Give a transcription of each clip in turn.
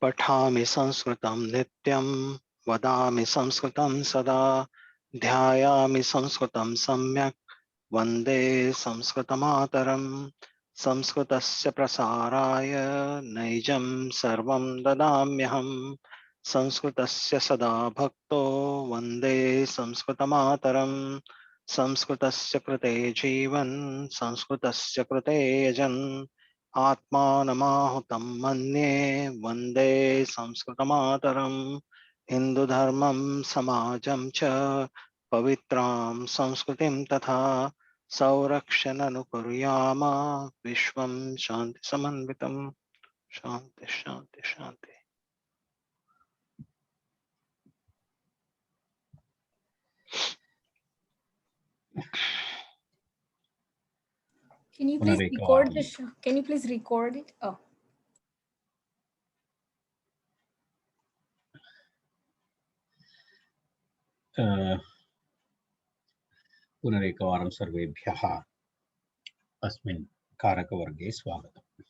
पठामि संस्कृतं नित्यं वदामि संस्कृतं सदा ध्यायामि संस्कृतं सम्यक् वन्दे संस्कृतमातरम् संस्कृतस्य प्रसाराय नैजं सर्वं ददाम्यहम् संस्कृतस्य सदा भक्तो वन्दे संस्कृतमातरम् संस्कृतस्य कृते जीवन् संस्कृतस्य कृते यजन् आत्मानमाहुतं मन्ये वन्दे संस्कृतमातरम् हिन्दुधर्मं समाजं च पवित्रां संस्कृतिं तथा संरक्षणनुकुर्याम विश्वं शान्ति समन्वितम् शान्ति शान्ति शान्ति। Can you please record the show? Can you please record it? Oh. पुनरेकवारं सर्वेभ्यः अस्मिन् कारकवर्गे स्वागतम्।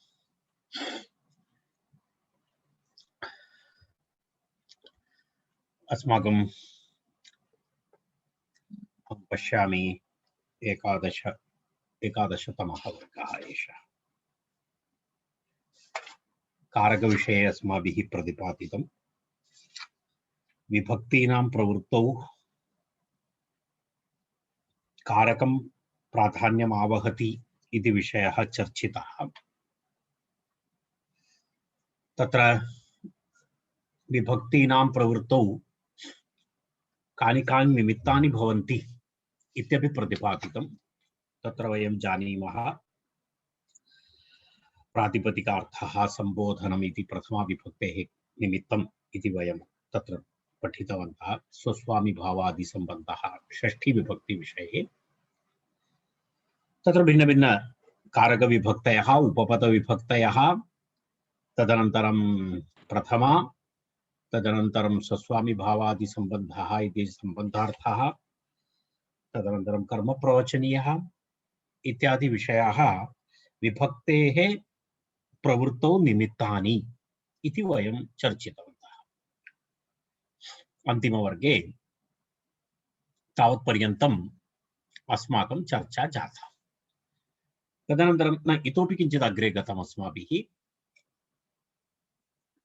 अस्माकं पश्यामि एकादशतमः वर्गः एषः। कारकविषये अस्माभिः प्रतिपादितं विभक्तीनां प्रवृत्तौ कारकं प्राधान्यम् आवहति इति विषयः चर्चितः। तत्र विभक्तीनां प्रवृत्तौ कानि कानि निमित्तानि भवन्ति इत्यपि प्रतिपादितं। तत्र वयं जानीमः प्रातिपदिकार्थः संबोधनम् इति प्रथमा विभक्तेः निमित्तम् इति वयं तत्र पठितवन्तः। स्वस्वामी भावादि सम्बन्धः षष्ठी विभक्ति विषये। तत्र भिन्न भिन्न कारक विभक्तयः उपपद विभक्तयः तदनन्तरं प्रथमा तदनन्तरं स्वस्वामी भावादि सम्बन्धः इति सम्बन्धार्थः तदनन्तरं कर्म प्रवचनीयः इत्यादि विषयाः विभक्तेः प्रवृत्तौ निमित्तानि इति वयं चर्चितवन्तः। अन्तिमवर्गे तावत्पर्यन्तम् अस्माकं चर्चा जाता। तदनन्तरं इतोपि किञ्चित् अग्रे गतम् अस्माभिः।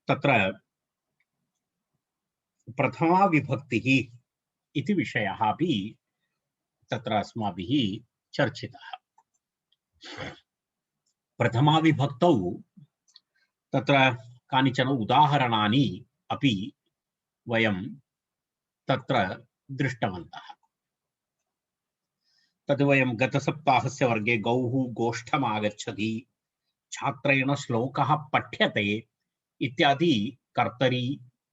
तत्र प्रथमा विभक्तिः इति विषयः अपि तत्र अस्माभिः चर्चितः। प्रथमा विभक्तौ तत्र कानिचन उदाहरणानि अपि वयं तत्र दृष्टवन्तः। तद् वयं गतसप्ताहस्य वर्गे गौः गोष्ठम् आगच्छति, छात्रेण श्लोकः पठ्यते इत्यादि कर्तरि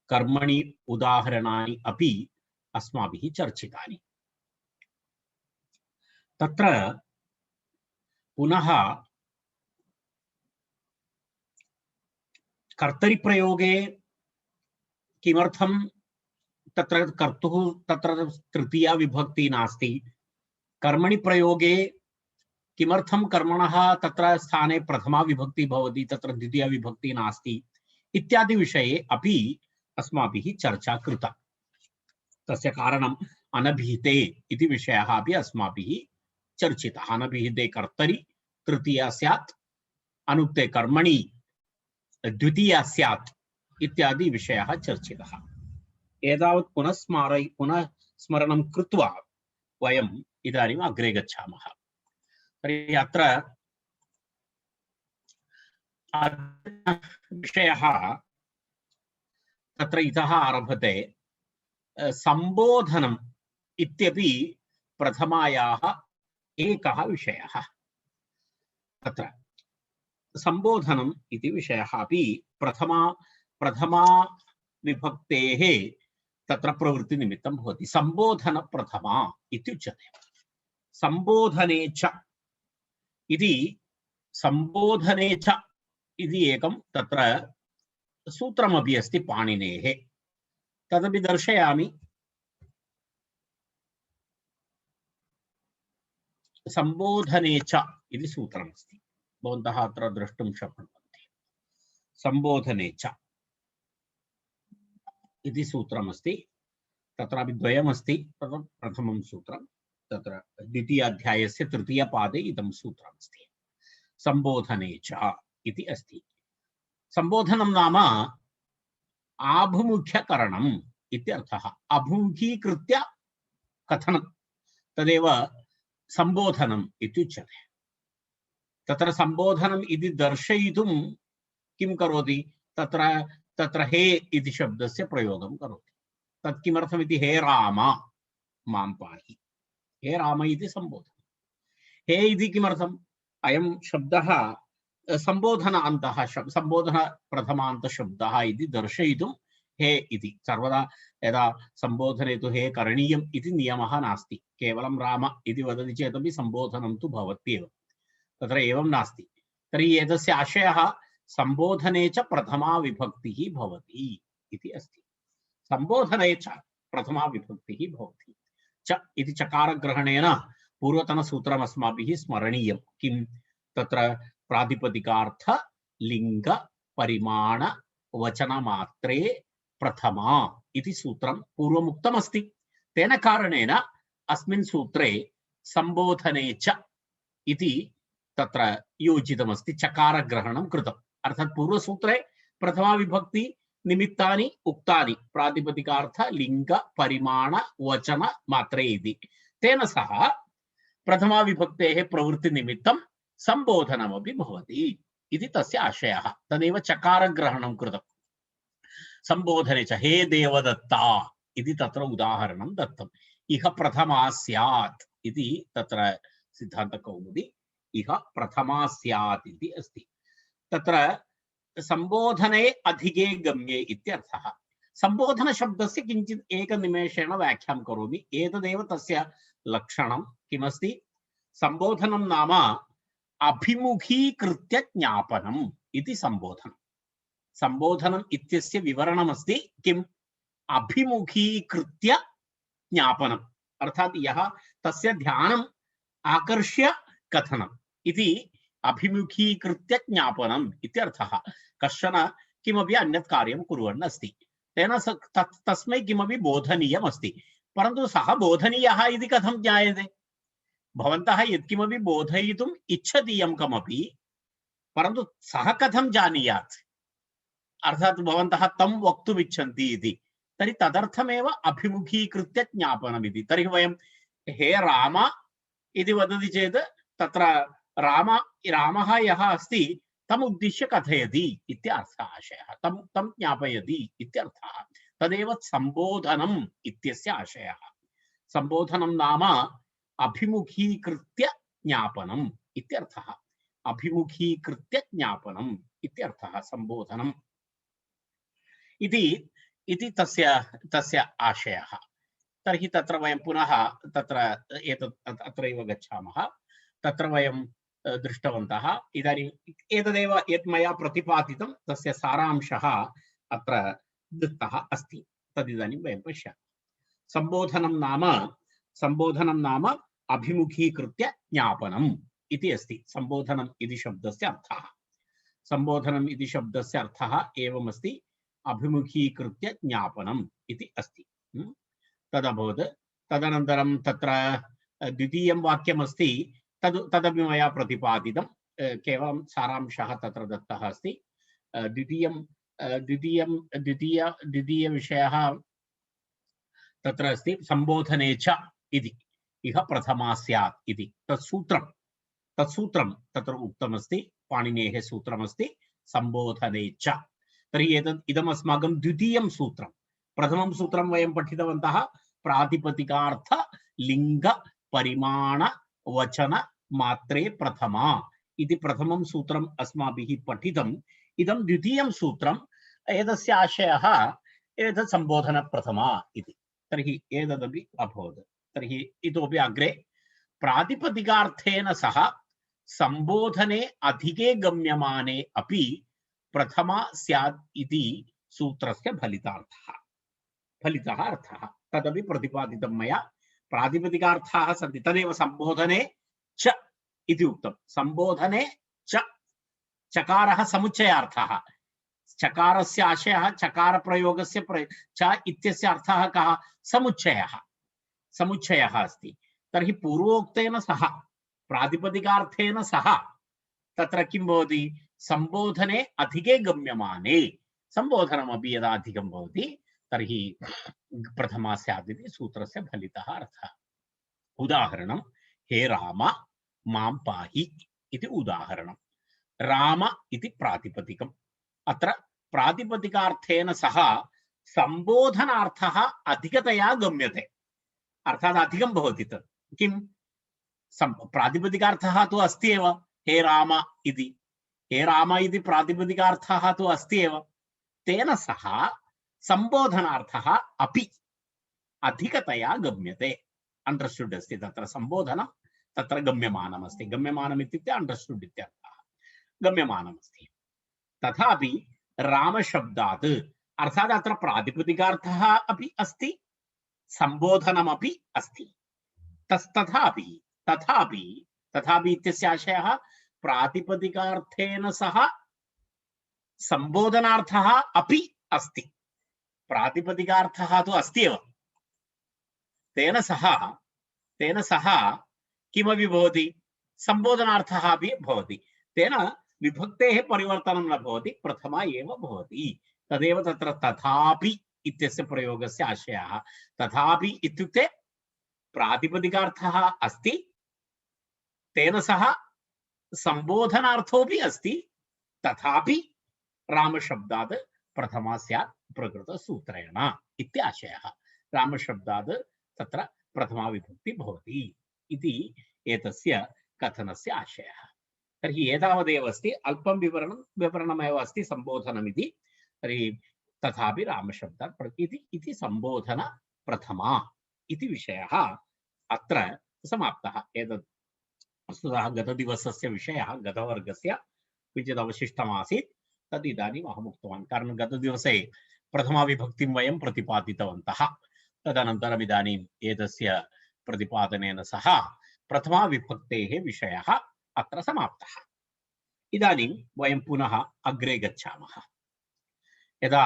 कर्मणि उदाहरणानि अपि अस्माभिः चर्चितानि। तत्र पुनः कर्तरिप्रयोगे किमर्थं तत्र कर्तुः तत्र तृतीया विभक्ति नास्ति, कर्मणि प्रयोगे किमर्थं कर्मणः तत्र स्थाने प्रथमा विभक्ति भवति, तत्र द्वितीया विभक्ति नास्ति इत्यादि विषये अपि अस्माभिः चर्चा कृता। तस्य कारणम् अनभिहिते इति विषयः अपि अस्माभिः चर्चितः। अनभिहिते कर्तरि तृतीया स्यात्, अनुक्ते कर्मणि द्वितीया स्यात् इत्यादि विषयः चर्चितः। एतावत् पुनः स्मरणं कृत्वा वयम् इदानीम् अग्रे गच्छामः। तर्हि अत्र विषयः तत्र इतः आरभते। सम्बोधनम् इत्यपि प्रथमायाः एकः विषयः। तत्र सम्बोधनम् इति विषयः अपि प्रथमा विभक्तेः तत्र प्रवृत्तिनिमित्तं भवति। सम्बोधन प्रथमा इत्युच्यते। सम्बोधने च इति सम्बोधने च इति एकं तत्र सूत्रमपि अस्ति पाणिनेः। तदपि दर्शयामि। सम्बोधने च इति सूत्रमस्ति, भवन्तः अत्र द्रष्टुं शक्नुवन्ति। सम्बोधने च इति सूत्रमस्ति। तत्रापि द्वयमस्ति। प्रथमं सूत्रं तत्र द्वितीयाध्यायस्य तृतीयपादे इदं सूत्रमस्ति। सम्बोधने च इति अस्ति। सम्बोधनं नाम आभिमुख्यकरणम् इत्यर्थः। अभिमुखीकृत्य कथनं तदेव सम्बोधनम् इत्युच्यते। तत्र सम्बोधनम् इति दर्शयितुं किं करोति? तत्र हे इति शब्दस्य प्रयोगं करोति। तत् किमर्थमिति? हे राम मां पाहि। हे राम इति सम्बोधनं। हे इति किमर्थम्? अयं शब्दः सम्बोधनान्तः सम्बोधन प्रथमान्तशब्दः इति दर्शयितुं हे इति। सर्वदा यदा सम्बोधने तु हे करणीयम् इति नियमः नास्ति। केवलं राम इति वदति चेदपि सम्बोधनं तु भवत्येव। तत्र एवं नास्ति। तर्हि एतस्य आशयः सम्बोधने च प्रथमा विभक्तिः भवति इति अस्ति। सम्बोधने च प्रथमा विभक्तिः भवति। च इति चकारग्रहणेन पूर्वतनसूत्रम् अस्माभिः स्मरणीयं। किं? तत्र प्रातिपदिकार्थ लिंग परिमाण वचनमात्रे प्रथमा इति सूत्रं पूर्वमुक्तमस्ति। तेन कारणेन अस्मिन् सूत्रे सम्बोधने च इति तत्र योजितमस्ति, चकारग्रहणं कृतम्। अर्थात् पूर्वसूत्रे प्रथमा विभक्ति निमित्तानि उक्तानि, प्रातिपदिकार्थ लिंग परिमाण वचन मात्रे इति। तेन सह प्रथमा विभक्तेः प्रवृत्तिनिमित्तं सम्बोधनमपि भवति इति तस्य आशयः। तदेव चकारग्रहणं कृतम्। सम्बोधने च हे देवदत्ता इति तत्र उदाहरणं दत्तम्। इह प्रथमा स्यात् इति तत्र सिद्धान्तकौमुदी इह प्रथमा स्यात् इति अस्ति। तत्र सम्बोधने अधिके गम्ये इत्यर्थः। सम्बोधन शब्दस्य किञ्चित् एकनिमेषेण व्याख्यां करोमि। एतदेव तस्य लक्षणं किमस्ति? सम्बोधनं नाम अभिमुखीकृत्य ज्ञापनम् इति सम्बोधनम्। सम्बोधनम् इत्यस्य विवरणमस्ति किम्? अभिमुखीकृत्य ज्ञापनम्। अर्थात् यः तस्य ध्यानम् आकर्ष्य कथनम् इति अभिमुखीकृत्य ज्ञापनम् इत्यर्थः। कश्चन किमपि अन्यत् कार्यं कुर्वन् अस्ति, तेन तस्मै किमपि बोधनीयम् अस्ति, परन्तु सः बोधनीयः इति कथं ज्ञायते? भवन्तः यत्किमपि बोधयितुम् इच्छतीयं कमपि, परन्तु सः कथं जानीयात्? अर्थात् भवन्तः तं वक्तुम् इच्छन्ति इति, तर्हि तदर्थमेव अभिमुखीकृत्य ज्ञापनम् इति। तर्हि वयं हे राम इति वदति चेत् तत्र रामः यः अस्ति तम् उद्दिश्य कथयति इत्यर्थः आशयः, तं ज्ञापयति इत्यर्थः। तदेव सम्बोधनम् इत्यस्य आशयः। सम्बोधनं नाम अभिमुखीकृत्य ज्ञापनम् इत्यर्थः। अभिमुखीकृत्य ज्ञापनम् इत्यर्थः सम्बोधनम् इति तस्य आशयः। तर्हि तत्र वयं पुनः तत्र अत्रैव गच्छामः। तत्र वयं दृष्टवन्तः। इदानीम् एतदेव यत् मया प्रतिपादितं तस्य सारांशः अत्र दत्तः अस्ति। तदिदानीं वयं पश्यामः। सम्बोधनं नाम अभिमुखीकृत्य ज्ञापनम् इति अस्ति। सम्बोधनम् इति शब्दस्य अर्थः। सम्बोधनम् इति शब्दस्य अर्थः एवमस्ति, अभिमुखीकृत्य ज्ञापनम् इति अस्ति। तदभवत्। तदनन्तरं तत्र द्वितीयं वाक्यमस्ति, तदपि मया प्रतिपादितं, केवलं सारांशः तत्र दत्तः अस्ति। द्वितीयविषयः तत्र अस्ति सम्बोधने च इति। इह प्रथमा स्यात् इति तत्सूत्रं तत्र उक्तमस्ति। पाणिनेः सूत्रमस्ति सम्बोधने च। तर्हि इदम् अस्माकं द्वितीयं सूत्रं। प्रथमं सूत्रं वयं पठितवन्तः, प्रातिपदिकार्थ लिंग परिमाण वचन मात्रे प्रथमा इति प्रथमं सूत्रम् अस्माभिः पठितम्। इदं द्वितीयं सूत्रम्। एतस्य आशयः एतत् सम्बोधन प्रथमा इति। तर्हि एतदपि अभवत्। तर्हि इतोपि अग्रे प्रातिपदिकार्थेन सह सम्बोधने अधिके गम्यमाने अपि प्रथमा स्यात् इति सूत्रस्य फलितः अर्थः। तदपि प्रतिपादितं मया। प्रातिपदिकार्थाः सन्ति, तदेव सम्बोधने च इति उक्तं। सम्बोधने च चकारः समुच्चयार्थः, चकारस्य आशयः चकार प्रयोगस्य च इत्यस्य अर्थः कः? समुच्चयः अस्ति। तर्हि पूर्वोक्तेन सह प्रातिपदिकार्थेन सह तत्र किं भवति? संबोधने अधिके गम्यमाने संबोधनमपि यदा अधिकं भवति तर्हि प्रथमा स्यात् इति सूत्रस्य फलितः अर्थः। उदाहरणं हे राम मां पाहि इति उदाहरणं। राम इति प्रातिपदिकम्। अत्र प्रातिपदिकार्थेन सह संबोधनार्थः अधिकतया गम्यते, अर्थात् अधिकं भवति। तत् किं? प्रातिपदिकार्थः तु अस्ति एव, हे राम इति। हे राम इति प्रातिपदिकार्थः तु अस्ति एव, तेन सह संबोधनार्थः अपि अधिकतया गम्यते। अंडर्स्टूड अस्ति? तत्र संबोधनं तत्र गम्यमानम् अस्ति। गम्यमानम् इत्युक्ते अंडर्स्टूड इत्यर्थः, गम्यमानम् अस्ति। तथापि रामशब्दात् अर्थात् अत्र प्रातिपदिकार्थः अपि अस्ति, संबोधनमपि अस्ति। तथापि इत्यस्य आशयः प्रातिपदिकार्थेन सह संबोधनार्थः अपि अस्ति। प्रातिपदिकार्थः तु अस्ति एव, तेन सह किमपि भवति, संबोधनार्थः अपि भवति। तेन विभक्तेः परिवर्तनं न भवति, प्रथमा एव भवति। तदेव तत्र तथापि इत्यस्य प्रयोगस्य आशयः। तथापि इत्युक्ते प्रातिपदिकार्थः अस्ति, तेन सह संबोधनार्थोऽपि अस्ति, तथापि रामशब्दात् प्रथमा स्यात् प्रकृतसूत्रेण इति आशयः। रामशब्दात् तत्र प्रथमा विभक्ति भवति इति एतस्य कथनस्य आशयः। तर्हि एतावदेव अस्ति, अल्पं विवरणमेव अस्ति संबोधनमिति। तर्हि तथापि रामशब्दात् इति संबोधन प्रथमा इति विषयः अत्र समाप्तः। एतत् वस्तुतः गतदिवसस्य विषयः, गतवर्गस्य किञ्चित् अवशिष्टमासीत्, तद् इदानीम् अहम् उक्तवान्। कारणं गतदिवसे प्रथमा विभक्तिं वयं प्रतिपादितवन्तः। तदनन्तरम् इदानीम् एतस्य प्रतिपादनेन सह प्रथमा विभक्तेः विषयः अत्र समाप्तः। इदानीं वयं पुनः अग्रे गच्छामः। यदा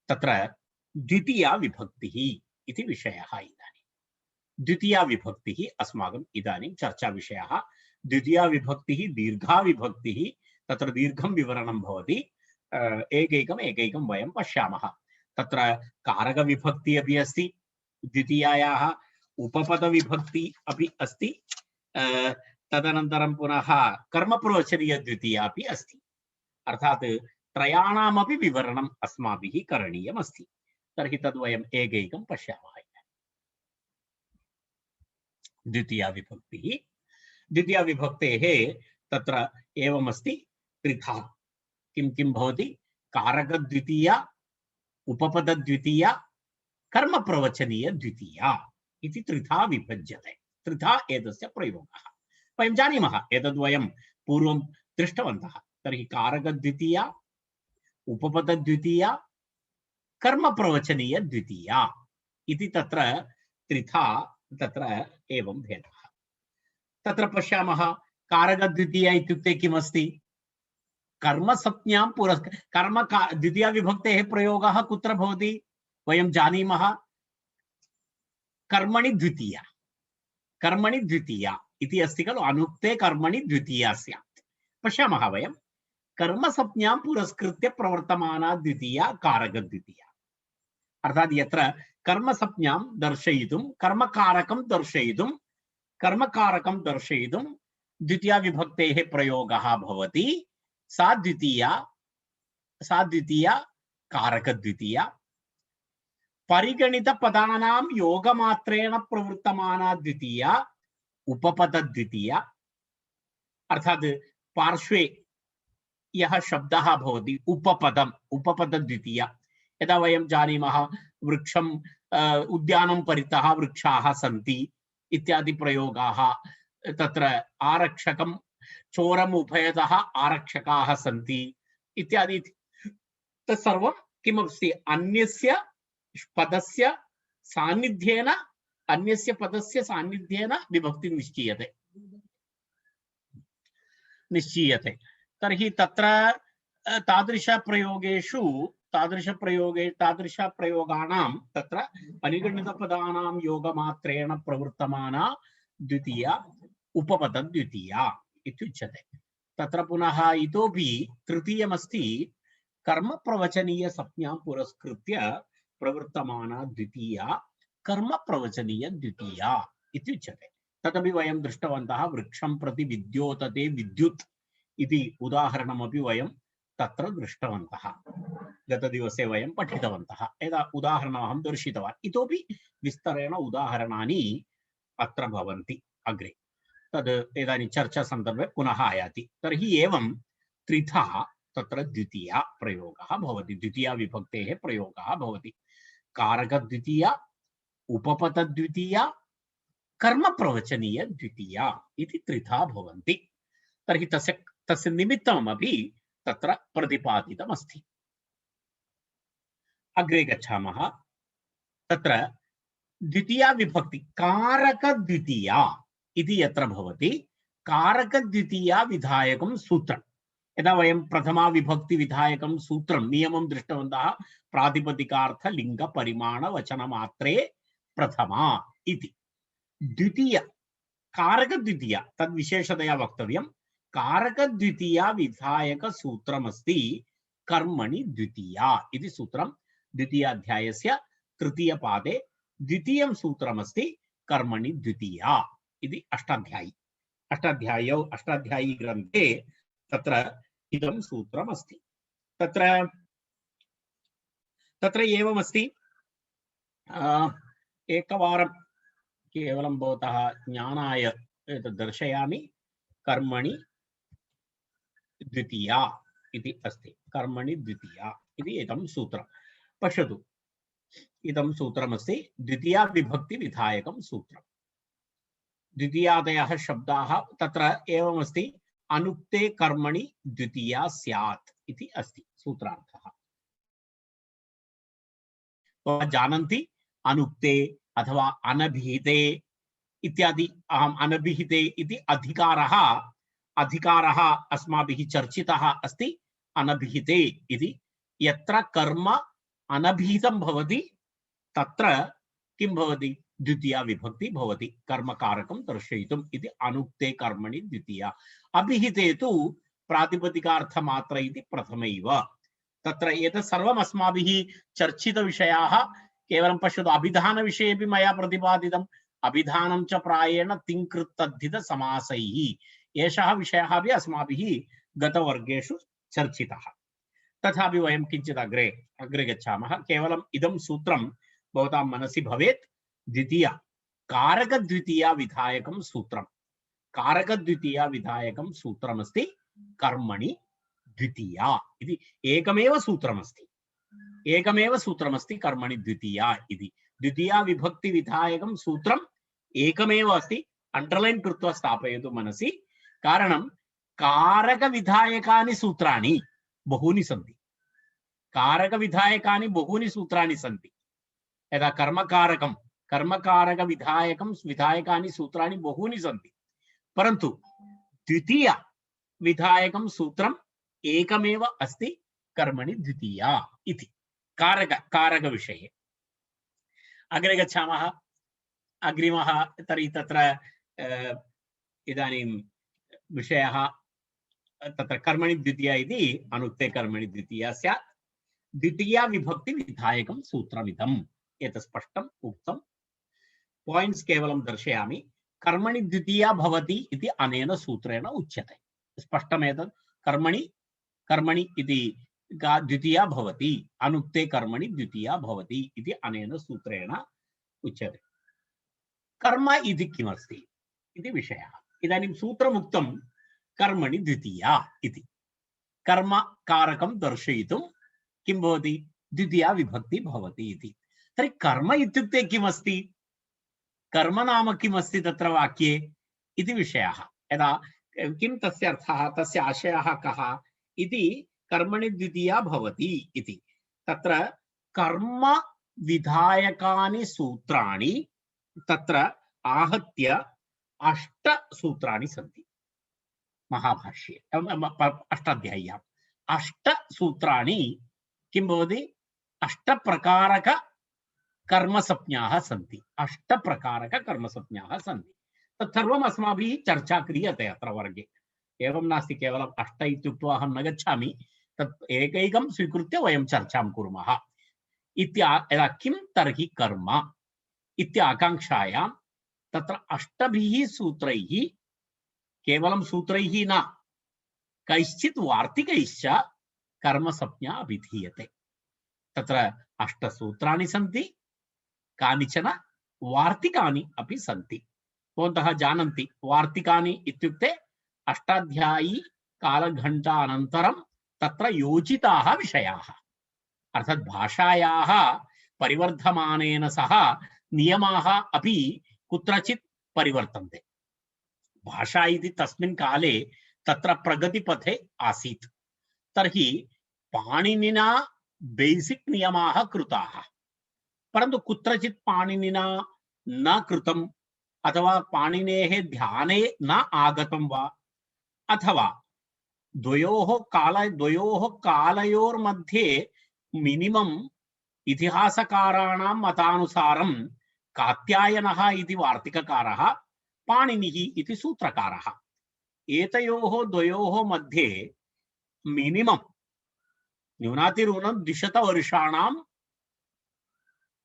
तत्र द्वितीया विभक्तिः इति विषयः, इदानीं द्वितीया विभक्तिः अस्माकम् इदानीं चर्चा विषयः। द्वितीया विभक्तिः दीर्घा विभक्तिः, तत्र दीर्घं विवरणं भवति। एकैकं वयं पश्यामः। तत्र कारकविभक्ति अपि अस्ति, द्वितीयायाः उपपदविभक्ति अपि अस्ति, तदनन्तरं पुनः कर्मप्रवचनीयद्वितीया अपि अस्ति। अर्थात् त्रयाणामपि विवरणम् अस्माभिः करणीयमस्ति। तर्हि तद् वयम् एकैकं पश्यामः। द्वितीया विभक्तेः तत्र एवमस्ति, त्रिधा किं भवति? कारकद्वितीया, उपपदद्वितीया, कर्मप्रवचनीयद्वितीया इति त्रिधा विभज्यते। त्रिधा एतस्य प्रयोगः। वयं जानीमः, एतद् वयं पूर्वं दृष्टवन्तः। तर्हि कारकद्वितीया, उपपदद्वितीया, कर्मप्रवचनीयद्वितीया इति तत्र त्रिधा तत्र एवं भेदः। तत्र पश्यामः, कारकद्वितीया इत्युक्ते किमस्ति? कर्मसंज्ञां द्वितीया विभक्तेः प्रयोगः कुत्र भवति? वयं जानीमः, कर्मणि द्वितीया इति अस्ति खलु। अनुक्ते कर्मणि द्वितीया स्यात्। पश्यामः वयं, कर्मसंज्ञां पुरस्कृत्य प्रवर्तमाना द्वितीया कारकद्वितीया। अर्थात् यत्र कर्मसंज्ञां दर्शयितुं, कर्मकारकं दर्शयितुं द्वितीया विभक्तेः प्रयोगः भवति। सा द्वितीया कारकद्वितीया। परिगणितपदानां योगमात्रेण प्रवृत्तमाना द्वितीया उपपदद्वितीया। अर्थात् पार्श्वे यः शब्दः भवति उपपदद्वितीया। यदा वयं जानीमः, वृक्षं उद्यानं परितः वृक्षाः सन्ति इत्यादि प्रयोगाः। तत्र आरक्षकं चोरम् उभयतः आरक्षकाः सन्ति इत्यादि। तत्सर्वं किमस्ति? अन्यस्य पदस्य सान्निध्येन विभक्ति निश्चीयते। तर्हि तत्र तादृशप्रयोगाणां तत्र परिगणितपदानां योगमात्रेण प्रवर्तमाना द्वितीया उपपदद्वितीया इत्युच्यते। तत्र पुनः इतोपि तृतीयमस्ति कर्मप्रवचनीयसंज्ञां पुरस्कृत्य प्रवर्तमाना द्वितीया कर्मप्रवचनीयद्वितीया इत्युच्यते। तदपि वयं दृष्टवन्तः। वृक्षं प्रति विद्योतते विद्युत् इति उदाहरणमपि वयं तत्र दृष्टवन्तः। गतदिवसे वयं पठितवन्तः। यदा उदाहरणमहं दर्शितवान्। इतोपि विस्तरेण उदाहरणानि अत्र भवन्ति अग्रे। तद् इदानीं चर्चासन्दर्भे पुनः आयाति। तर्हि एवं त्रिधा तत्र द्वितीया प्रयोगः भवति, द्वितीया विभक्तेः प्रयोगः भवति। कारकद्वितीया, उपपदद्वितीया, कर्मप्रवचनीयद्वितीया इति त्रिधा भवन्ति। तर्हि तस्य निमित्तमपि तत्र प्रतिपादितमस्ति। अग्रे गच्छामः। तत्र द्वितीया विभक्ति कारकद्वितीया इति यत्र भवति, कारकद्वितीया विधायकं सूत्रं। यदा वयं प्रथमा विभक्ति विधायकं सूत्रं नियमं दृष्टवन्तः, प्रातिपदिकार्थ लिंग परिमाण वचनमात्रे प्रथमा इति। द्वितीया कारकद्वितीया तद् विशेषतया वक्तव्यं। कारकद्वितीया विधायक सूत्रमस्ति कर्मणि द्वितीया इति सूत्रं। द्वितीयाध्यायस्य तृतीयपादे द्वितीयं सूत्रमस्ति कर्मणि द्वितीया इति अष्टाध्यायी ग्रन्थे तत्र इदं सूत्रमस्ति। तत्र एवमस्ति। एकवारं केवलं भवतः ज्ञानाय एतत् दर्शयामि। कर्मणि द्वितीया इति अस्ति। कर्मणि द्वितीया इति एतं सूत्रं पश्यतु। इदं सूत्रमस्ति द्वितीया विभक्ति विधायकं सूत्रं। द्वितीयादयः शब्दाः तत्र एवमस्ति। अनुक्ते कर्मणि द्वितीया स्यात् इति अस्ति सूत्रार्थः। जानन्ति अनुक्ते अथवा अनभिहिते इत्यादि। अहम् अनभिहिते इति अधिकारः अस्माभिः चर्चितः अस्ति। अनभिहिते इति यत्र कर्म अनभिहितं भवति तत्र किं भवति, द्वितीया विभक्ति भवति कर्मकारकं दर्शयितुम् इति। अनुक्ते कर्मणि द्वितीया। अभिहिते तु प्रातिपदिकार्थमात्र इति प्रथमैव। तत्र एतत् सर्वम् अस्माभिः चर्चितविषयाः। केवलं पश्यतु, अभिधानविषयेपि मया प्रतिपादितम्। अभिधानं च प्रायेण तिङ्कृत्तद्धितसमासैः। एषः विषयः अपि अस्माभिः गतवर्गेषु चर्चितः। तथापि वयं किञ्चित् अग्रे गच्छामः। केवलम् इदं सूत्रं भवतां मनसि भवेत्। द्वितीया कारकद्वितीया विधायकं सूत्रं। कारकद्वितीया विधायकं सूत्रमस्ति कर्मणि द्वितीया इति। एकमेव सूत्रमस्ति कर्मणि द्वितीया इति। द्वितीया विभक्ति विधायकं सूत्रम् एकमेव अस्ति। अंडर्लाइन कृत्वा स्थापयतु मनसि। कारणं कारकविधायकानि सूत्राणि बहूनि सन्ति। कारकविधायकानि बहूनि सूत्राणि सन्ति। यदा कर्मकारक विधायकानि सूत्राणि बहूनि सन्ति। परन्तु द्वितीया विधायकं सूत्रम् एकमेव अस्ति कर्मणि द्वितीया इति। कारक विषये अग्रे गच्छामः। अग्रिमः तर्हि तत्र इदानीं विषयः तत्र कर्मणि द्वितीया इति। अनुक्ते कर्मणि द्वितीया स्यात्। द्वितीया विभक्ति विधायकं सूत्रमिदम्। एतत् स्पष्टम् उक्तं। पॉइंट्स केवलं दर्शयामि। कर्मणि द्वितीया भवति इति अनेन सूत्रेण उच्यते। स्पष्टमेतत्। कर्मणि इति द्वितीया भवति। अनुक्ते कर्मणि द्वितीया भवति इति अनेन सूत्रेण उच्यते। कर्म इति किमस्ति इति विषयः। इदानीं सूत्रमुक्तं कर्मणि द्वितीया इति। कर्म कारकं दर्शयितुं किं भवति, द्वितीया विभक्ति भवति इति। तर्हि कर्म इत्युक्ते किमस्ति, कर्म नाम किमस्ति तत्र वाक्ये इति विषयः। यदा किं तस्य अर्थः, तस्य आशयः कः इति। कर्मणि द्वितीया भवति इति। तत्र कर्म विधायकानि सूत्राणि तत्र आहत्य 8 सूत्राणि सन्ति महाभाष्ये, अष्टाध्याय्यां अष्टसूत्राणि किं भवति अष्टप्रकारक कर्मसंज्ञाः सन्ति अष्टप्रकारक कर्मसंज्ञाः सन्ति तत्सर्वम् अस्माभिः चर्चा क्रियते अत्र वर्गे एवं नास्ति केवलम् अष्ट इत्युक्त्वा अहं न गच्छामि तत् एकैकं स्वीकृत्य वयं चर्चां कुर्मः किं तर्हि कर्म इति आकाङ्क्षायां तत्र अष्टभिः सूत्रैः केवलं सूत्रैः न कैश्चित् वार्तिकैश्च कर्मसंज्ञा अभिधीयते तत्र अष्टसूत्राणि सन्ति कानिचन वार्तिकानि अपि सन्ति भवन्तः जानन्ति वार्तिकानि इत्युक्ते अष्टाध्यायी कालघण्टा अनन्तरं तत्र योजिताः विषयाः अर्थात् भाषायाः परिवर्धमानेन सह नियमाः अपि कुत्रचित् परिवर्तन्ते भाषा इति तस्मिन् काले तत्र प्रगतिपथे आसीत् तर्हि पाणिनिना बेसिक् नियमाः कृताः परन्तु कुत्रचित् पाणिनिना न कृतम् अथवा पाणिनेः ध्याने न आगतं वा अथवा द्वयोः कालयोर्मध्ये मिनिमम् इतिहासकाराणां मतानुसारं कात्यायनः इति वार्तिककारः पाणिनिः इति सूत्रकारः एतयोः द्वयोः मध्ये मिनिमम् न्यूनातिन्यूनं 200 वर्षाणाम्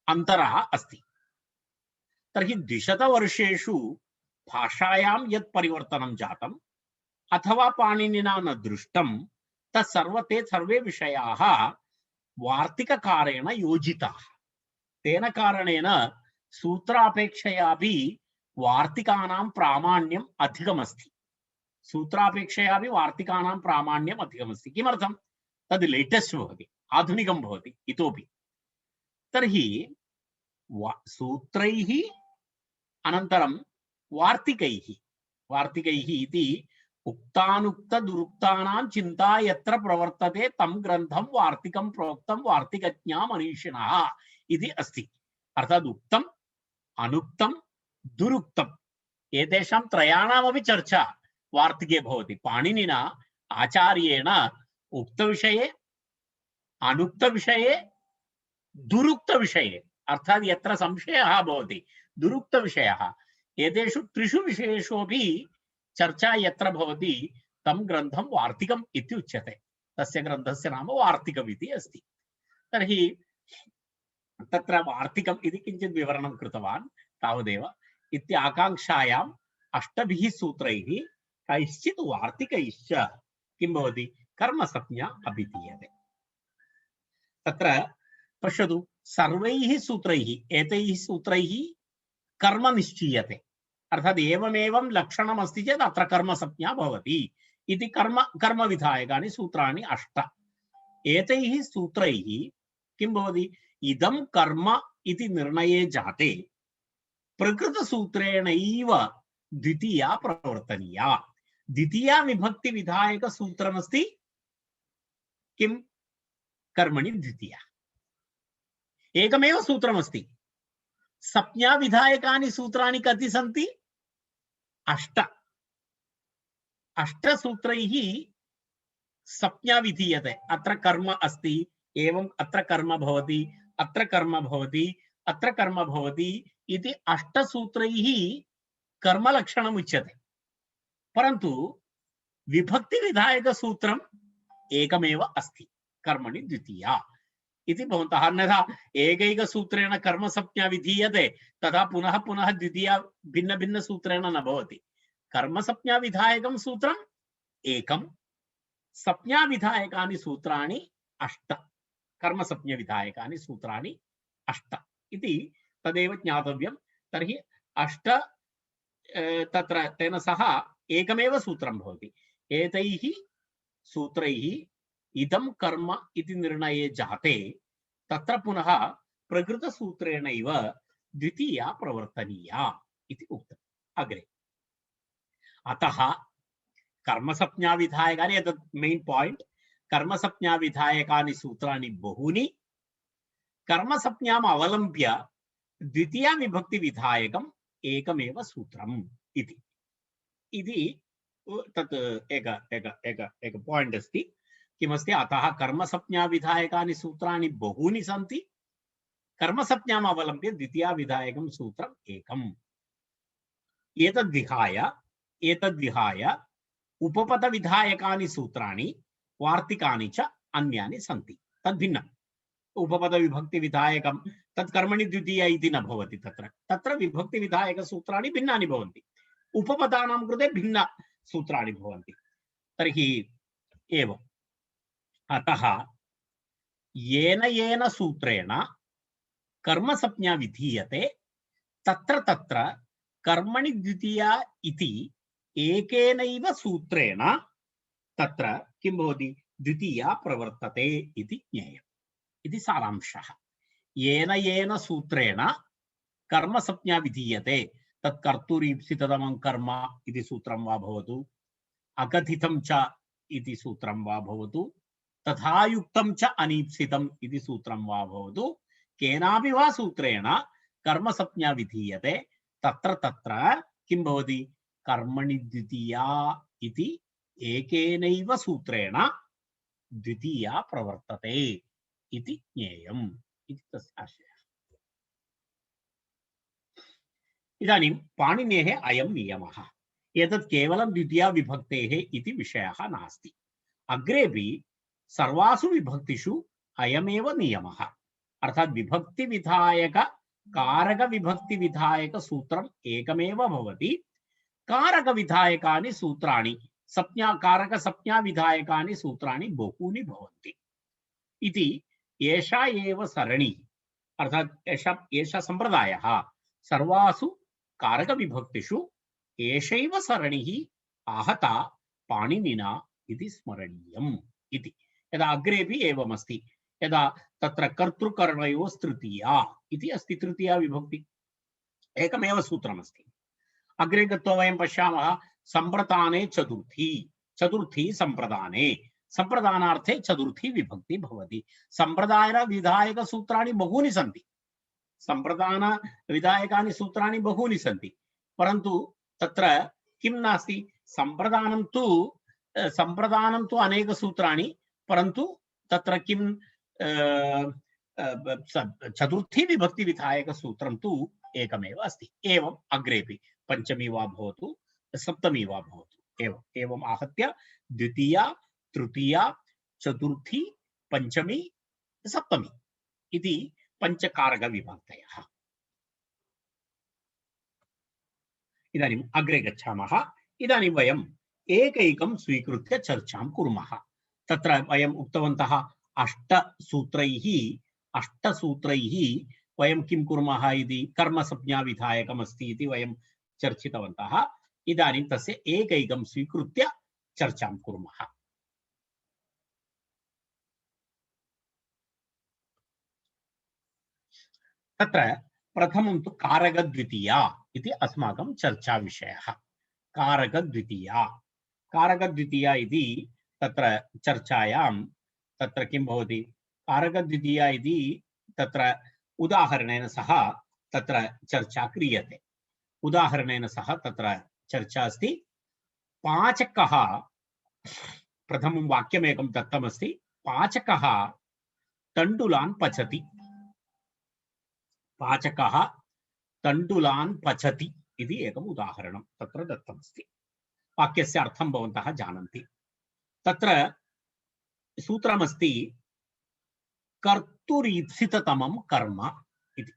अन्तरः अस्ति तर्हि 200 वर्षेषु भाषायां यत् परिवर्तनं जातम् अथवा पाणिनिना न दृष्टं ते सर्वे विषयाः वार्तिककारेण योजिताः तेन कारणेन सूत्रापेक्षयापि वार्तिकानां प्रामाण्यम् अधिकमस्ति सूत्रापेक्षयापि वार्तिकानां प्रामाण्यम् अधिकमस्ति किमर्थं तद् लेटेस्ट् भवति आधुनिकं भवति इतोपि तर्हि सूत्रैः अनन्तरं वार्तिकैः इति उक्तानुक्त दुरुक्तानां चिन्ता यत्र प्रवर्तते तं ग्रन्थं वार्तिकं प्रोक्तं वार्तिकज्ञा मनीषिणः इति अस्ति अर्थात् उक्तम् अनुक्तं दुरुक्तम् एतेषां त्रयाणामपि चर्चा वार्तिके भवति पाणिनिना आचार्येण उक्तविषये अनुक्तविषये दुरुक्तविषये अर्थात् यत्र संशयः भवति दुरुक्तविषयः एतेषु त्रिषु विषयेषु अपि चर्चा यत्र भवति तं ग्रन्थं वार्तिकम् इति उच्यते तस्य ग्रन्थस्य नाम वार्तिकम् इति अस्ति तर्हि तत्र वार्तिकम् इति किञ्चित् विवरणं कृतवान् तावदेव इति आकाङ्क्षायाम् अष्टभिः सूत्रैः कैश्चित् वार्तिकैश्च किं भवति कर्मसंज्ञा अभिधीयते तत्र पश्यतु सर्वैः सूत्रैः एतैः सूत्रैः कर्म निश्चीयते अर्थात् एवमेवं लक्षणम् अस्ति चेत् अत्र कर्मसंज्ञा भवति इति कर्मविधायकानि सूत्राणि अष्ट एतैः सूत्रैः किं भवति इदं कर्म इति निर्णये जाते प्रकृतसूत्रेणैव द्वितीया प्रवर्तनीया द्वितीया विभक्ति विधायक सूत्रमस्ति किं कर्मणि द्वितीया एकमेव सूत्रमस्ति संज्ञा विधायकानि सूत्राणि कति सन्ति अष्ट सूत्रैः संज्ञा विधीयते अत्र कर्म अस्ति एवं अत्र कर्म भवति अत्र कर्म भवति अत्र कर्म भवति इति अष्ट सूत्रैः कर्मलक्षणम् उच्यते परन्तु विभक्ति विधायक सूत्रम् एकमेव अस्ति कर्मणि द्वितीया इति भवन्तः अन्यथा एकैक सूत्रेण कर्म संज्ञा विधीयते तथा पुनः पुनः द्वितीया भिन्न भिन्न सूत्रेण न भवति कर्म संज्ञा विधायकं सूत्रम् एकं संज्ञा विधायकानि सूत्राणि अष्ट कर्म संज्ञा विधायकानि सूत्राणि अष्ट इति तदेव ज्ञातव्यं तर्हि अष्ट तत्र तेन सह एकमेव सूत्रं भवति एतैः सूत्रैः इदं कर्म इति निर्णये जाते तत्र पुनः प्रकृतसूत्रेणैव द्वितीया प्रवर्तनीया इति उक्तम् अग्रे अतः कर्मसंज्ञा विधायकानि एतत् मेन पॉइंट कर्मसंज्ञा विधायकानि सूत्राणि बहूनि कर्मसंज्ञाम् अवलम्ब्य द्वितीया विभक्ति विधायकम् एकमेव सूत्रम् इति तत् एक पॉइंट अस्ति किमस्ति अतः कर्मसंज्ञा विधायकानि सूत्राणि बहूनि सन्ति कर्मसंज्ञाम् अवलम्ब्य द्वितीया विधायकं सूत्रम् एकम् एतद्विहाय उपपद विधायकानि सूत्राणि वार्तिकानि च अन्यानि सन्ति तद्भिन्नम् उपपद विभक्ति विधायकं तत् कर्मणि द्वितीया इति न भवति तत्र विभक्ति विधायक सूत्राणि भिन्नानि भवन्ति उपपदानां कृते भिन्न सूत्राणि भवन्ति तर्हि एवम् अतः येन येन सूत्रेण कर्मसंज्ञा विधीयते तत्र तत्र कर्मणि द्वितीया इति एकेनैव सूत्रेण तत्र किं भवति द्वितीया प्रवर्तते इति ज्ञेयम् इति सारांशः येन येन सूत्रेण कर्मसंज्ञा विधीयते तत् कर्तुरीप्सिततमं कर्म इति सूत्रं वा भवतु अकथितं च इति सूत्रं वा भवतु तथा युक्तं च अनीप्सितम् इति सूत्रं वा भवतु केनापि वा सूत्रेण कर्मसंज्ञा विधीयते तत्र तत्र किं भवति कर्मणि द्वितीया इति एकेनैव सूत्रेण द्वितीया प्रवर्तते इति ज्ञेयम् इति तस्य आशयः। इदानीं पाणिनेः अयं नियमः एतत् केवलं द्वितीया विभक्तेः इति विषयः नास्ति अग्रेपि सर्वासु विभक्तिषु अयमेव नियमः अर्थात् विभक्ति विधायक कारक विभक्ति विधायक सूत्रम् एकमेव भवति कारक विधायकानि सूत्राणि संज्ञा कारक संज्ञा विधायकानि सूत्राणि बहूनि भवन्ति इति एषा एव सरणी अर्थात् एषा संप्रदायः सर्वासु कारक विभक्तिषु एषैव सरणिः आहता पाणिनिना इति स्मरणीयम् इति यदा अग्रेपि एवमस्ति यदा तत्र कर्तृकर्णयोः तृतीया इति अस्ति तृतीया विभक्ति एकमेव सूत्रमस्ति अग्रे गत्वा वयं पश्यामः सम्प्रदाने चतुर्थी चतुर्थी सम्प्रदाने संप्रदानार्थे चतुर्थी विभक्ति भवति संप्रदाय विधायक सूत्राणि बहूनि सन्ति संप्रदान विधायकानि सूत्राणि बहूनि सन्ति परन्तु तत्र किं नास्ति संप्रदानं तु अनेक सूत्राणि परन्तु तत्र किं चतुर्थी विभक्ति विधायक सूत्रं तु एकमेव अस्ति एवम् अग्रेपि पंचमी वा भवतु सप्तमी वा भवतु एवम् आहत्य द्वितीया तृतीया चतुर्थी पंचमी सप्तमी इति पंचकारक विभक्तयः इदानीम् अग्रे गच्छामः इदानीं वयम् एकैकं स्वीकृत्य चर्चां कुर्मः तत्र वयम् उक्तवन्तः अष्टसूत्रैः वयं किं कुर्मः इति कर्मसंज्ञा विधायकम् अस्ति इति वयं चर्चितवन्तः इदानीं तस्य एकैकं स्वीकृत्य चर्चां कुर्मः तत्र प्रथमं तु कारकद्वितीया इति अस्माकं चर्चा विषयः कारकद्वितीया इति तत्र चर्चायां तत्र किं भवति कारकद्वितीया इति तत्र उदाहरणेन सह तत्र चर्चा क्रियते उदाहरणेन सह तत्र चर्चा अस्ति पाचकः प्रथमं वाक्यमेकं दत्तमस्ति पाचकः तण्डुलान् पचति पाचकः तण्डुलान् पचति इति एकम् उदाहरणं तत्र दत्तमस्ति वाक्यस्य अर्थं भवन्तः जानन्ति तत्र सूत्रमस्ति कर्तुरीप्सिततमं कर्म इति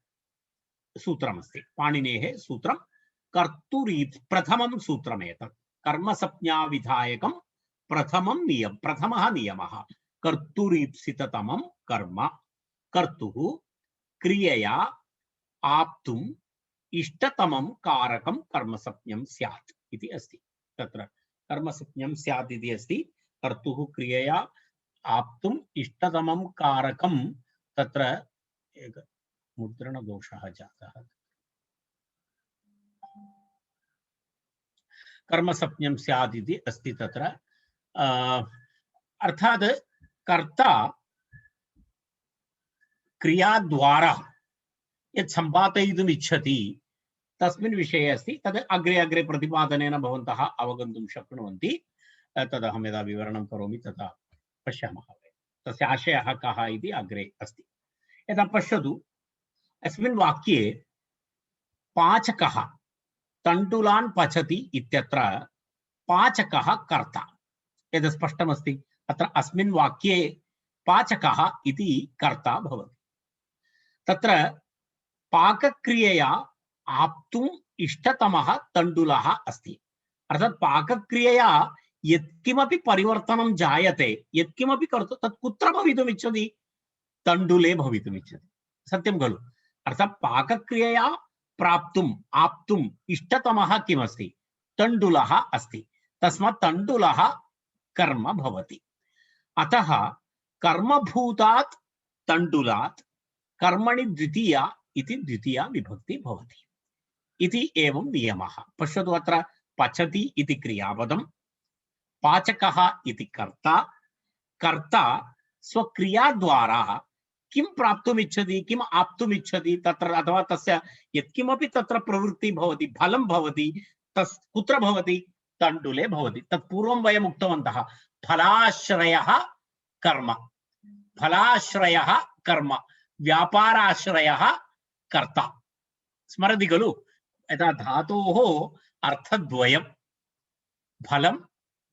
सूत्रमस्ति पाणिनेः सूत्रं प्रथमं सूत्रमेतत् कर्मसंज्ञा विधायकं प्रथमः नियमः कर्तुरीप्सिततमं कर्म कर्तुः क्रियया आप्तुम् इष्टतमं कारकं कर्मसंज्ञं स्यात् इति अस्ति तत्र कर्मसंज्ञं स्यात् इति अस्ति कर्तुः क्रियया आप्तुम् इष्टतमं कारकं तत्र एक मुद्रणदोषः जातः कर्मसंज्ञं स्यात् इति अस्ति तत्र अर्थात् कर्ता क्रिया द्वारा यत् सम्पादयितुम् इच्छति तस्मिन् विषये अस्ति तद् अग्रे अग्रे प्रतिपादनेन भवन्तः अवगन्तुं शक्नुवन्ति तदहं यदा विवरणं करोमि तदा पश्यामः तस्य आशयः कः इति अग्रे अस्ति। यदा पश्यतु अस्मिन् वाक्ये पाचकः तण्डुलान् पचति इत्यत्र पाचकः कर्ता यद् स्पष्टमस्ति। अत्र अस्मिन् वाक्ये पाचकः इति कर्ता भवति। तत्र पाकक्रियया आप्तुम् इष्टतमः तण्डुलः अस्ति। अर्थात् पाकक्रियया यत्किमपि परिवर्तनं जायते, यत्किमपि कर्तुं तत् कुत्र भवितुमिच्छति? तण्डुले भवितुमिच्छति। सत्यं खलु? अर्थात् पाकक्रियया प्राप्तुम् आप्तुम् इष्टतमः किमस्ति? तण्डुलः अस्ति। तस्मात् तण्डुलः कर्म भवति। अतः कर्मभूतात् तण्डुलात् कर्मणि द्वितीया इति द्वितीया विभक्ति भवति इति एवं नियमः। पश्यतु अत्र पचति इति क्रियापदं, पाचकः इति कर्ता, कर्ता स्वक्रिया द्वारा किं प्राप्तुमिच्छति, किम् आप्तुमिच्छति तत्र, अथवा तस्य यत्किमपि तत्र प्रवृत्ति भवति, फलं भवति, तस् कुत्र भवति? तण्डुले भवति। तत् पूर्वं वयम् उक्तवन्तः, फलाश्रयः कर्म, फलाश्रयः कर्म, व्यापाराश्रयः कर्ता। स्मरति खलु? यथा धातोः अर्थद्वयं, फलं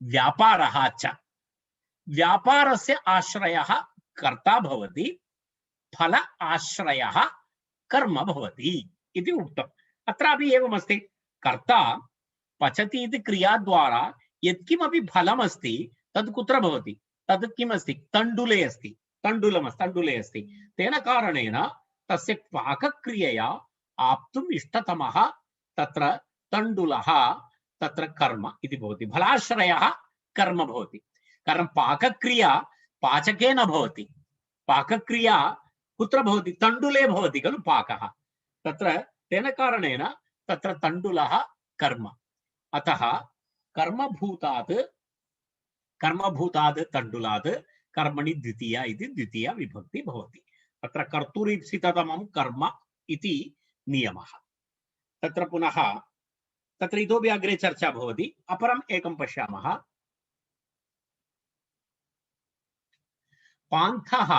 व्यापारः च। व्यापारस्य आश्रयः कर्ता भवति, फल आश्रयः कर्म भवति इति उक्तम्। अत्रापि एवमस्ति। कर्ता पचति इति क्रिया द्वारा यत्किमपि फलमस्ति तद् कुत्र भवति? तद् किमस्ति? तण्डुले अस्ति, तण्डुले अस्ति। तेन कारणेन तस्य पाकक्रियया आप्तुम् इष्टतमः तत्र तण्डुलः तत्र कर्म इति भवति। फलाश्रयः कर्म भवति। कारणं पाकक्रिया पाचके न भवति। पाकक्रिया कुत्र भवति? तण्डुले भवति खलु पाकः। तत्र तेन कारणेन तत्र तण्डुलः कर्म। अतः कर्मभूतात् तण्डुलात् कर्मणि द्वितीया इति द्वितीया विभक्ति भवति। तत्र कर्तुरीप्सिततमं कर्म इति नियमः। तत्र पुनः तत्र इतोपि अग्रे चर्चा भवति। अपरम् एकं पश्यामः। पान्थः,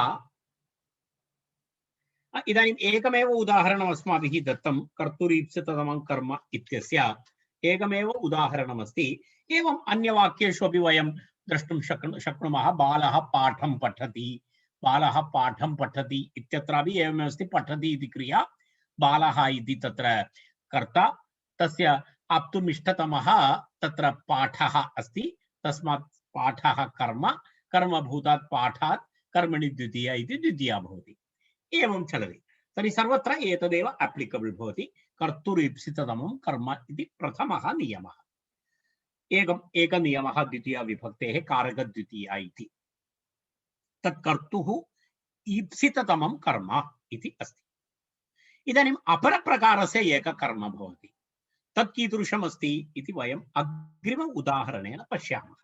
इदानीम् एकमेव उदाहरणम् अस्माभिः दत्तं कर्तुरीप्सिततमं कर्म इत्यस्य एकमेव उदाहरणमस्ति। एवम् अन्यवाक्येषु अपि वयं द्रष्टुं शक्नुमः। बालः पाठं पठति, बालः पाठं पठति इत्यत्रापि एवमस्ति। पठति इति क्रिया, बालः इति तत्र कर्ता, तस्य आप्तुम् इष्टतमः तत्र पाठः अस्ति। तस्मात् पाठः कर्म, कर्मभूतात् पाठात् कर्मणि द्वितीया इति द्वितीया भवति। एवं चलति। तर्हि सर्वत्र एतदेव एप्लिकेबल भवति। कर्तुरीप्सिततमं कर्म इति प्रथमः नियमः। एक नियमः द्वितीया विभक्तेः कारकद्वितीया इति। तत् कर्तुः ईप्सिततमं कर्म इति अस्ति। इदानीम् अपरप्रकारस्य एकं कर्म भवति। तत् कीदृशम् अस्ति इति वयम् अग्रिम उदाहरणेन पश्यामः।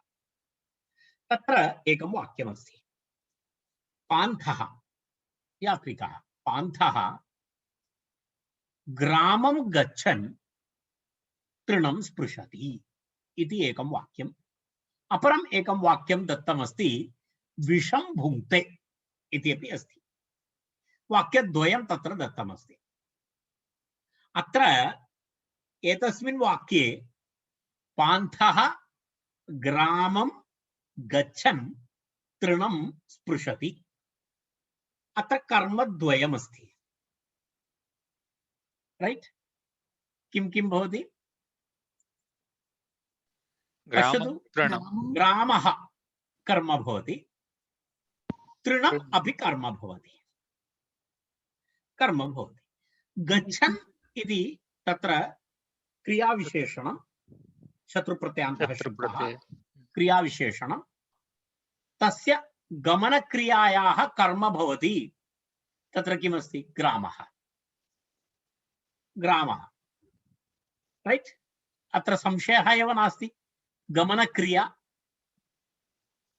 तत्र एकं वाक्यमस्ति। पान्थः, यात्रिकः, पान्थः ग्रामं गच्छन् तृणं स्पृशति इति एकं वाक्यम्। अपरम् एकं वाक्यं दत्तमस्ति, विषं भुङ्क्ते इति अपि अस्ति। वाक्यद्वयं तत्र दत्तमस्ति। अत्र एतस्मिन् वाक्ये पान्थः ग्रामं गच्छन् तृणं स्पृशति। अत्र कर्मद्वयमस्ति। राइट? किं किं भवति? पश्यतु, ग्रामः कर्म भवति, तृणम् अपि कर्म भवति, कर्म भवति। गच्छन् इति तत्र क्रियाविशेषणं, शत्रुप्रत्ययान्तः क्रियाविशेषणं, तस्य गमनक्रियायाः कर्म भवति। तत्र किमस्ति? ग्रामः, ग्रामः। राइट? अत्र संशयः एव नास्ति। गमनक्रिया,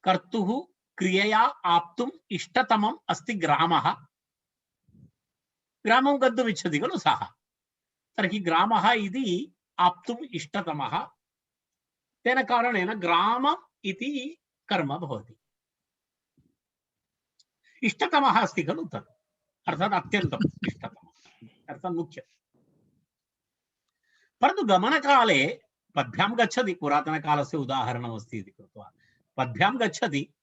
कर्तुः क्रियया आप्तुम् इष्टतमम् अस्ति ग्रामः। ग्रामं गन्तुम् इच्छति खलु सः। तर्हि ग्रामः इति आप्तुम् इष्टतमः। तेन कारणेन ग्राम इति कर्म भवति। इष्टतमः अस्ति खलु तत्, अर्थात् अत्यन्तम् इष्टतमः, अर्थात् मुख्यम्। परन्तु गमनकाले पद्भ्यां गच्छति, पुरातनकालस्य उदाहरणमस्ति इति कृत्वा पद्भ्यां गच्छति,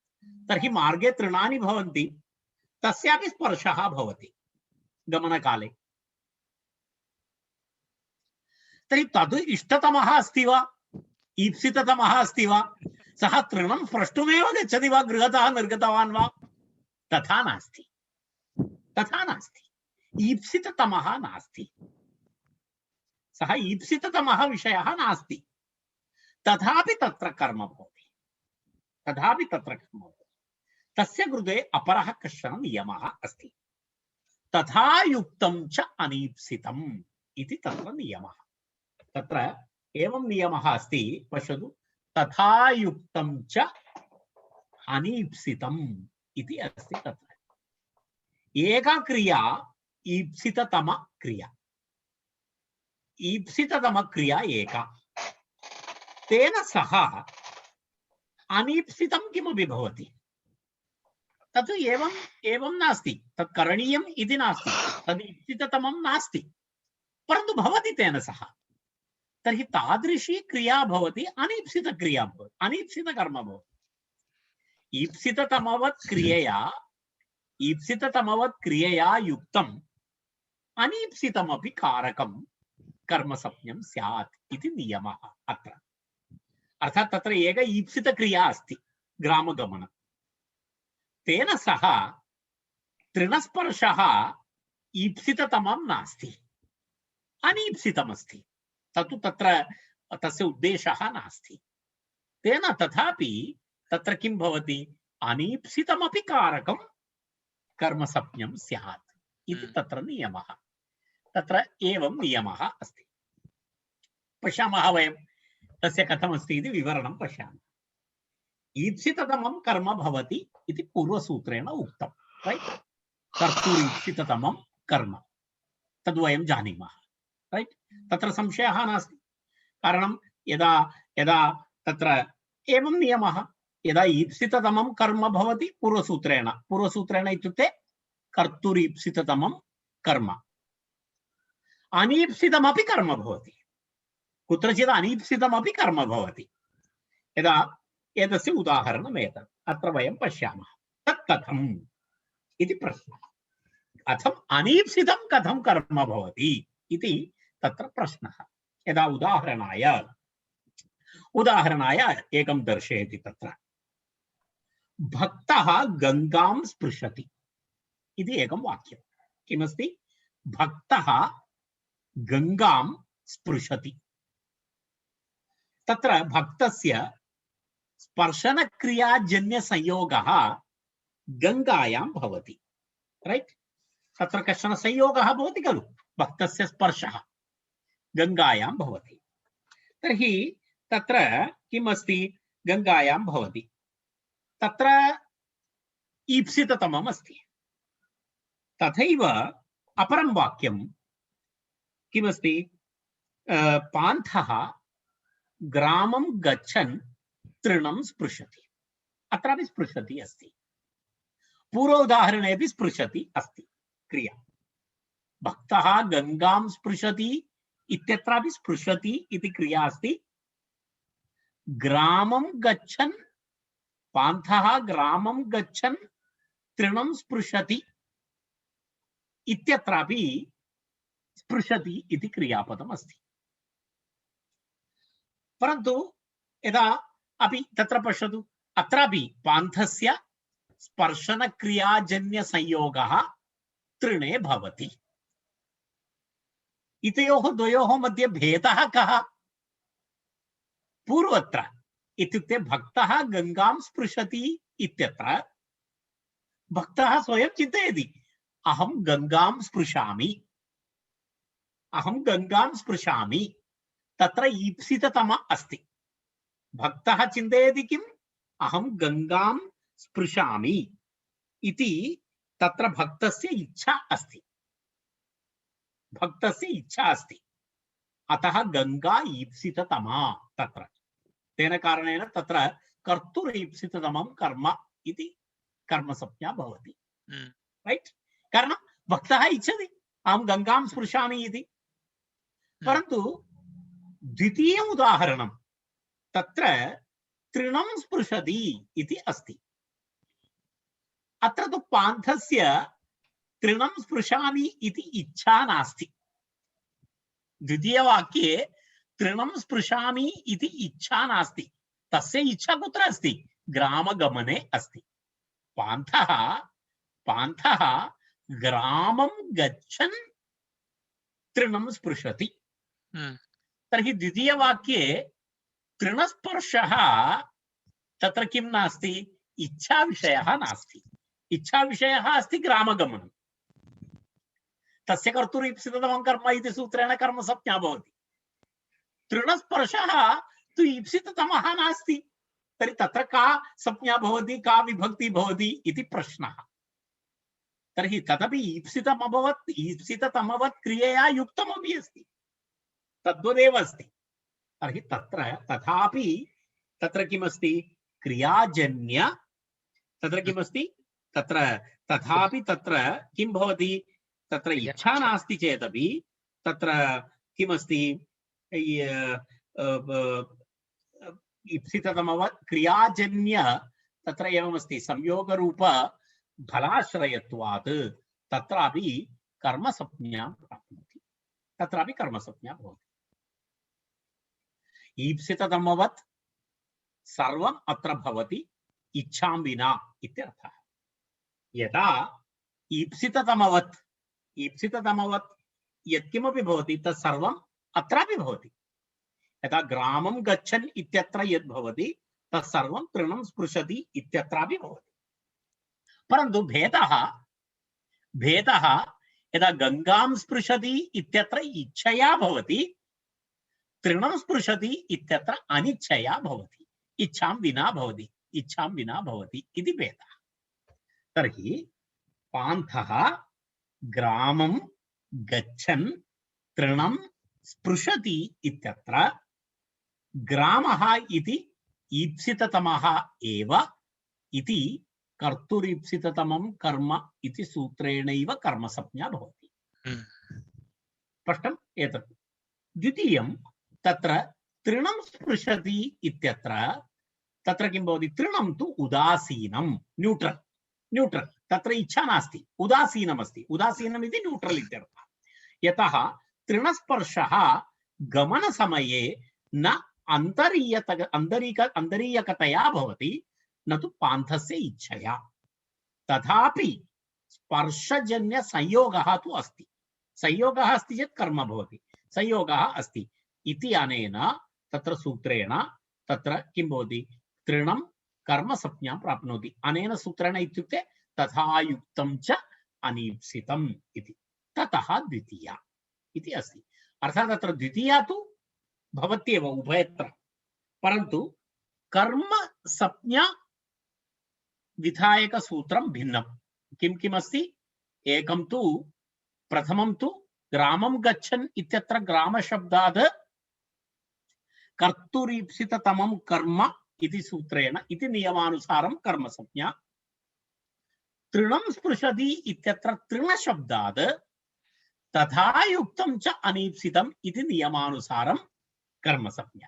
तर्हि मार्गे तृणानि भवन्ति, तस्यापि स्पर्शः भवति गमनकाले। तर्हि तद् इष्टतमः अस्ति वा, ईप्सिततमः अस्ति वा? सः तृणं स्प्रष्टुमेव गच्छति वा, गृहतः निर्गतवान् वा? तथा नास्ति, तथा नास्ति, ईप्सिततमः नास्ति, सः ईप्सिततमः विषयः नास्ति। तथापि तत्र कर्म भवति, तथापि तत्र कर्म भवति। तस्य कृते अपरः कश्चन नियमः अस्ति, तथा युक्तं च अनीप्सितम् इति तत्र नियमः। तत्र एवं नियमः अस्ति, पश्यतु, तथा युक्तं च अनीप्सितम् इति अस्ति। तत्र एका क्रिया ईप्सिततम क्रिया, ईप्सिततम क्रिया एका, तेन सह अनीप्सितं किमपि भवति। तत् एवं नास्ति, तत् करणीयम् इति नास्ति, तद् ईप्सिततमं नास्ति, परन्तु भवति तेन सह। तर्हि तादृशी क्रिया भवति अनीप्सितक्रिया भवति, अनीप्सितकर्म भवति। ईप्सिततमवत् क्रियया युक्तम् अनीप्सितमपि कारकं कर्मसप्ञं स्यात् इति नियमः अत्र। अर्थात् तत्र एक ईप्सितक्रिया अस्ति, ग्रामगमनं, तेन सह तृणस्पर्शः ईप्सिततमं नास्ति, अनीप्सितमस्ति, तत्तु तत्र तस्य उद्देशः नास्ति। तेन तथापि तत्र किं भवति, अनीप्सितमपि कारकं कर्मसप्ञं स्यात् इति तत्र नियमः। तत्र एवं नियमः अस्ति। पश्यामः वयं तस्य कथमस्ति इति विवरणं पश्यामः। ईप्सिततमं कर्म भवति इति पूर्वसूत्रेण उक्तं, रैट्? कर्तुरीप्सिततमं कर्म, तद्वयं जानीमः, रैट्? तत्र संशयः नास्ति। कारणं यदा यदा तत्र एवं नियमः, यदा ईप्सिततमं कर्म भवति पूर्वसूत्रेण इत्युक्ते कर्तुरीप्सिततमं कर्म, अनीप्सितमपि कर्म भवति, कुत्रचित् अनीप्सितमपि कर्म भवति। यदा एतस्य उदाहरणम् एतत् अत्र वयं पश्यामः, तत् कथम् इति प्रश्नः। कथम् अनीप्सितं कथं कर्म भवति इति तत्र प्रश्नः। यदा उदाहरणाय एकं दर्शयति, तत्र भक्तः गंगां स्पृशति इति एकं वाक्यं। किमस्ति? भक्तः गंगां स्पृशति। तत्र भक्तस्य स्पर्शनक्रियाजन्यसंयोगः गंगायां भवति, रैट्? तत्र कश्चन संयोगः भवति खलु, भक्तस्य स्पर्शः गंगायां भवति। तर्हि तत्र किम् अस्ति? गंगायां भवति, तत्र ईप्सिततमम् अस्ति। तथैव अपरं वाक्यं किमस्ति? पान्थः ग्रामं गच्छन् तृणं स्पृशति, अत्रापि स्पृशति अस्ति। पूर्व उदाहरणेपि स्पृशति अस्ति क्रिया। भक्तः गंगां स्पृशति इत्यत्रापि स्पृशति इति क्रिया अस्ति। ग्रामं गच्छन्, पान्थः ग्रामं गच्छन् तृणं स्पृशति इत्यत्रापि स्पृशति इति क्रियापदम् अस्ति। परन्तु यदा अपि तत्र पश्यतु, अत्रापि पान्थस्य स्पर्शनक्रियाजन्यसंयोगः तृणे भवति। इतयोः द्वयोः मध्ये भेदः कः? पूर्वत्र इत्युक्ते भक्तः गंगां स्पृशति इत्यत्र भक्तः स्वयं चिन्तयति, अहं गंगां स्पृशामि, अहं गंगां स्पृशामि। तत्र ईप्सिततम अस्ति। भक्तः चिन्तयति किम्? अहं गंगां स्पृशामि इति तत्र भक्तस्य इच्छा अस्ति, भक्तस्य इच्छा अस्ति। अतः गंगा ईप्सिततमा तत्र। तेन कारणेन तत्र कर्तुरीप्सिततमं कर्म इति कर्मसंज्ञा भवति। रैट् कारणं भक्तः इच्छति अहं गङ्गां स्पृशामि इति परन्तु द्वितीयम् उदाहरणं तत्र तृणं स्पृशति इति अस्ति अत्र तु पान्थस्य तृणं स्पृशामि इति इच्छा नास्ति द्वितीयवाक्ये तृणं स्पृशामि इति इच्छा नास्ति तस्य इच्छा कुत्र अस्ति ग्रामगमने अस्ति पान्थः पान्थः ग्रामं गच्छन् तृणं स्पृशति तर्हि द्वितीयवाक्ये तृणस्पर्शः तत्र किं नास्ति इच्छा विषयः नास्ति इच्छा विषयः अस्ति ग्रामगमनं तस्य कर्तुरीप्सिततमं कर्म इति सूत्रेण कर्मसंज्ञा भवति तृणस्पर्शः तु ईप्सिततमः नास्ति तर्हि तत्र का संज्ञा भवति का विभक्ति भवति इति प्रश्नः तर्हि तदपि ईप्सिततमवत् क्रियया युक्तमपि अस्ति तद्वदेव अस्ति तर्हि तत्र तथापि तत्र किमस्ति क्रियाजन्य तत्र किमस्ति तत्र तथापि तत्र किं भवति तत्र इच्छा नास्ति चेदपि तत्र किमस्ति ईप्सिततमवत् क्रियाजन्य तत्र एवमस्ति संयोगरूप फलाश्रयत्वात् तत्रापि कर्मसंज्ञा प्राप्नोति तत्रापि कर्मसंज्ञा भवति ईप्सिततमवत् सर्वम् अत्र भवति इच्छां विना इत्यर्थः यदा ईप्सिततमवत् यत्किमपि भवति तत् सर्वम् अत्रापि भवति यदा ग्रामं गच्छन् इत्यत्र यद् भवति तत् सर्वं तृणं स्पृशति इत्यत्रापि भवति परन्तु भेदः यदा गङ्गां स्पृशति इत्यत्र इच्छया भवति तृणं स्पृशति इत्यत्र अनिच्छया भवति इच्छां विना भवति इति भेदः तर्हि पान्थः ग्रामं गच्छन् तृणं स्पृशति इत्यत्र ग्रामः इति ईप्सिततमः एव इति कर्तुरीप्सिततमं कर्म इति सूत्रेणैव कर्मसंज्ञा भवति स्पष्टम् एतत् द्वितीयं तत्र तृणं स्पृशति इत्यत्र तत्र किं भवति तृणं तु उदासीनं न्यूट्रल् तत्र इच्छा नास्ति उदासीनमस्ति उदासीनम् इति न्यूट्रल् इत्यर्थः यतः तृणस्पर्शः गमनसमये न अन्तरीयकतया भवति न तु पान्थस्य इच्छया तथापि स्पर्शजन्य संयोगः तु अस्ति संयोगः अस्ति चेत् कर्म भवति संयोगः अस्ति इति अनेन तत्र सूत्रेण तत्र किं भवति तृणं कर्मसंज्ञां प्राप्नोति अनेन सूत्रेण इत्युक्ते तथा युक्तं च अनीप्सितम् इति ततः द्वितीया इति अस्ति अर्थात् तत्र द्वितीया तु भवत्येव उभयत्र परन्तु कर्मसंज्ञा विधायकसूत्रं भिन्नं किमस्ति एकं तु प्रथमं तु ग्रामं गच्छन् इत्यत्र ग्रामशब्दात् कर्तुरीप्सिततमं कर्म इति सूत्रेण इति नियमानुसारं कर्मसंज्ञा तृणं स्पृशति इत्यत्र तृणशब्दात् तथा युक्तं च अनीप्सितम् इति नियमानुसारं कर्मसंज्ञा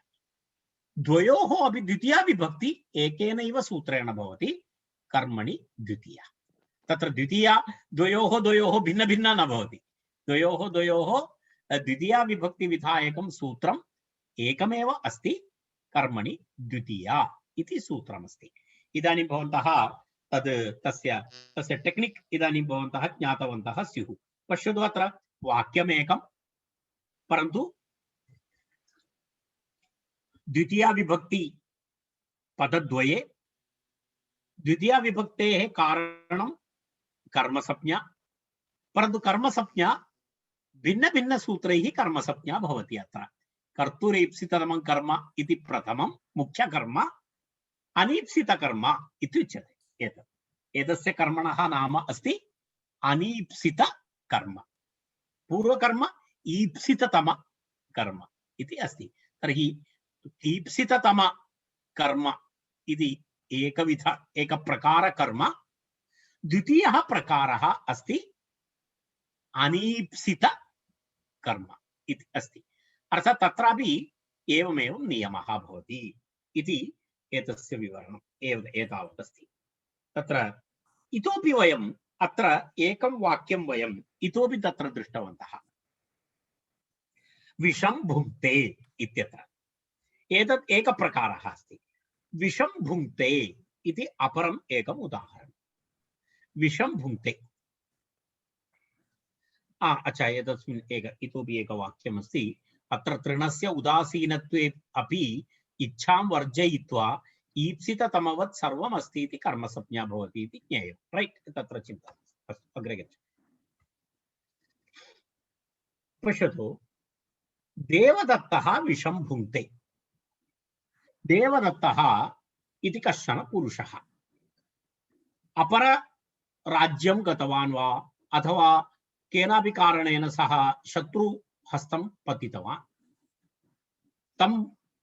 द्वयोः अपि द्वितीया विभक्ति एकेनैव सूत्रेण भवति कर्मणि द्वितीया तत्र द्वितीया द्वयोः भिन्न भिन्न न भवति द्वयोः द्वितीया विभक्ति विधायकं सूत्रम् एकमेव अस्ति कर्मणि द्वितीया इति सूत्रमस्ति इदानीं भवन्तः तस्य टेक्निक् इदानीं भवन्तः ज्ञातवन्तः स्युः पश्यतु अत्र वाक्यमेकं परन्तु द्वितीया विभक्ति पदद्वये द्वितीया विभक्तेः कारणं कर्मसंज्ञा परन्तु कर्मसंज्ञा भिन्न भिन्न सूत्रैः कर्मसंज्ञा भवति अत्र कर्तुरीप्सिततमं कर्म इति प्रथमं मुख्यकर्म अनीप्सितकर्म इत्युच्यते एतस्य कर्मणः नाम अस्ति अनीप्सितकर्म पूर्वकर्म ईप्सिततम कर्म इति अस्ति तर्हि ईप्सिततम कर्म इति एकप्रकार कर्म द्वितीयः प्रकारः अस्ति अनीप्सित कर्म इति अस्ति। अर्थात् तत्रापि एवमेव नियमः भवति इति एतस्य विवरणम् एतावत् अस्ति। तत्र इतोपि वयम् अत्र एकं वाक्यं वयम् इतोपि तत्र दृष्टवन्तः। विषं भुङ्क्ते इत्यत्र एतत् एकः प्रकारः अस्ति। विषं भुङ्क्ते इति अपरम् एकम् उदाहरणं। विषं भुङ्क्ते अच्छा एतस्मिन् इतोपि एकवाक्यम् अस्ति। अत्र तृणस्य उदासीनत्वे अपि इच्छां वर्जयित्वा ईप्सिततमवत् सर्वम् अस्ति इति कर्मसंज्ञा भवति इति ज्ञेयं। रैट्, तत्र चिन्ता नास्ति। अस्तु, अग्रे गच्छामः। पश्यतु, देवदत्तः विषं भुङ्क्ते। देवदत्तः इति कश्चन पुरुषः अपर राज्यं गतवान् वा अथवा केनापि कारणेन सः शत्रुहस्तं पतितवान्। तं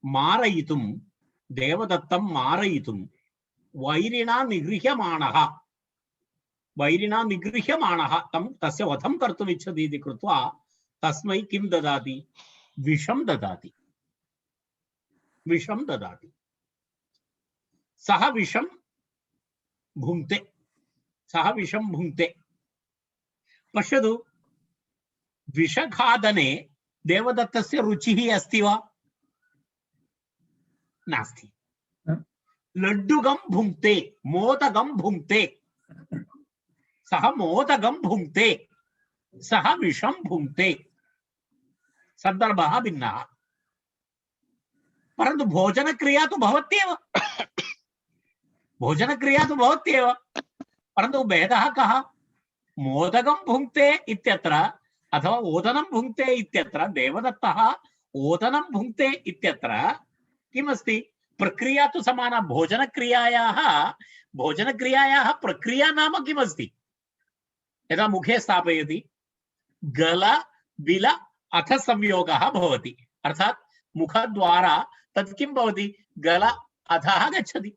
मारयितुं, देवदत्तं मारयितुं वैरिणा निगृह्यमाणः तं तस्य वधं कर्तुम् इच्छति इति कृत्वा तस्मै किं ददाति? विषं ददाति। विषं ददाति। सः विषं भुङ्क्ते। सः विषं भुङ्क्ते। पश्यतु, विषखादने देवदत्तस्य रुचिः अस्ति वा? नास्ति। लड्डुकं भुङ्क्ते, मोदकं भुङ्क्ते। सः मोदकं भुङ्क्ते, सः विषं भुङ्क्ते। सन्दर्भः भिन्नः, परन्तु भोजनक्रिया तु भवत्येव। भोजनक्रिया तु भवत्येव, परन्तु भेदः कः? मोदकं भुङ्क्ते इत्यत्र अथवा ओदनं भुङ्क्ते इत्यत्र देवदत्तः ओदनं भुङ्क्ते इत्यत्र किमस्ति? प्रक्रिया तु समाना। भोजनक्रियायाः प्रक्रिया नाम किमस्ति? यदा मुखे स्थापयति गल बिल अथ संयोगः भवति। अर्थात् मुखद्वारा तत् किं भवति? गल अधः गच्छति।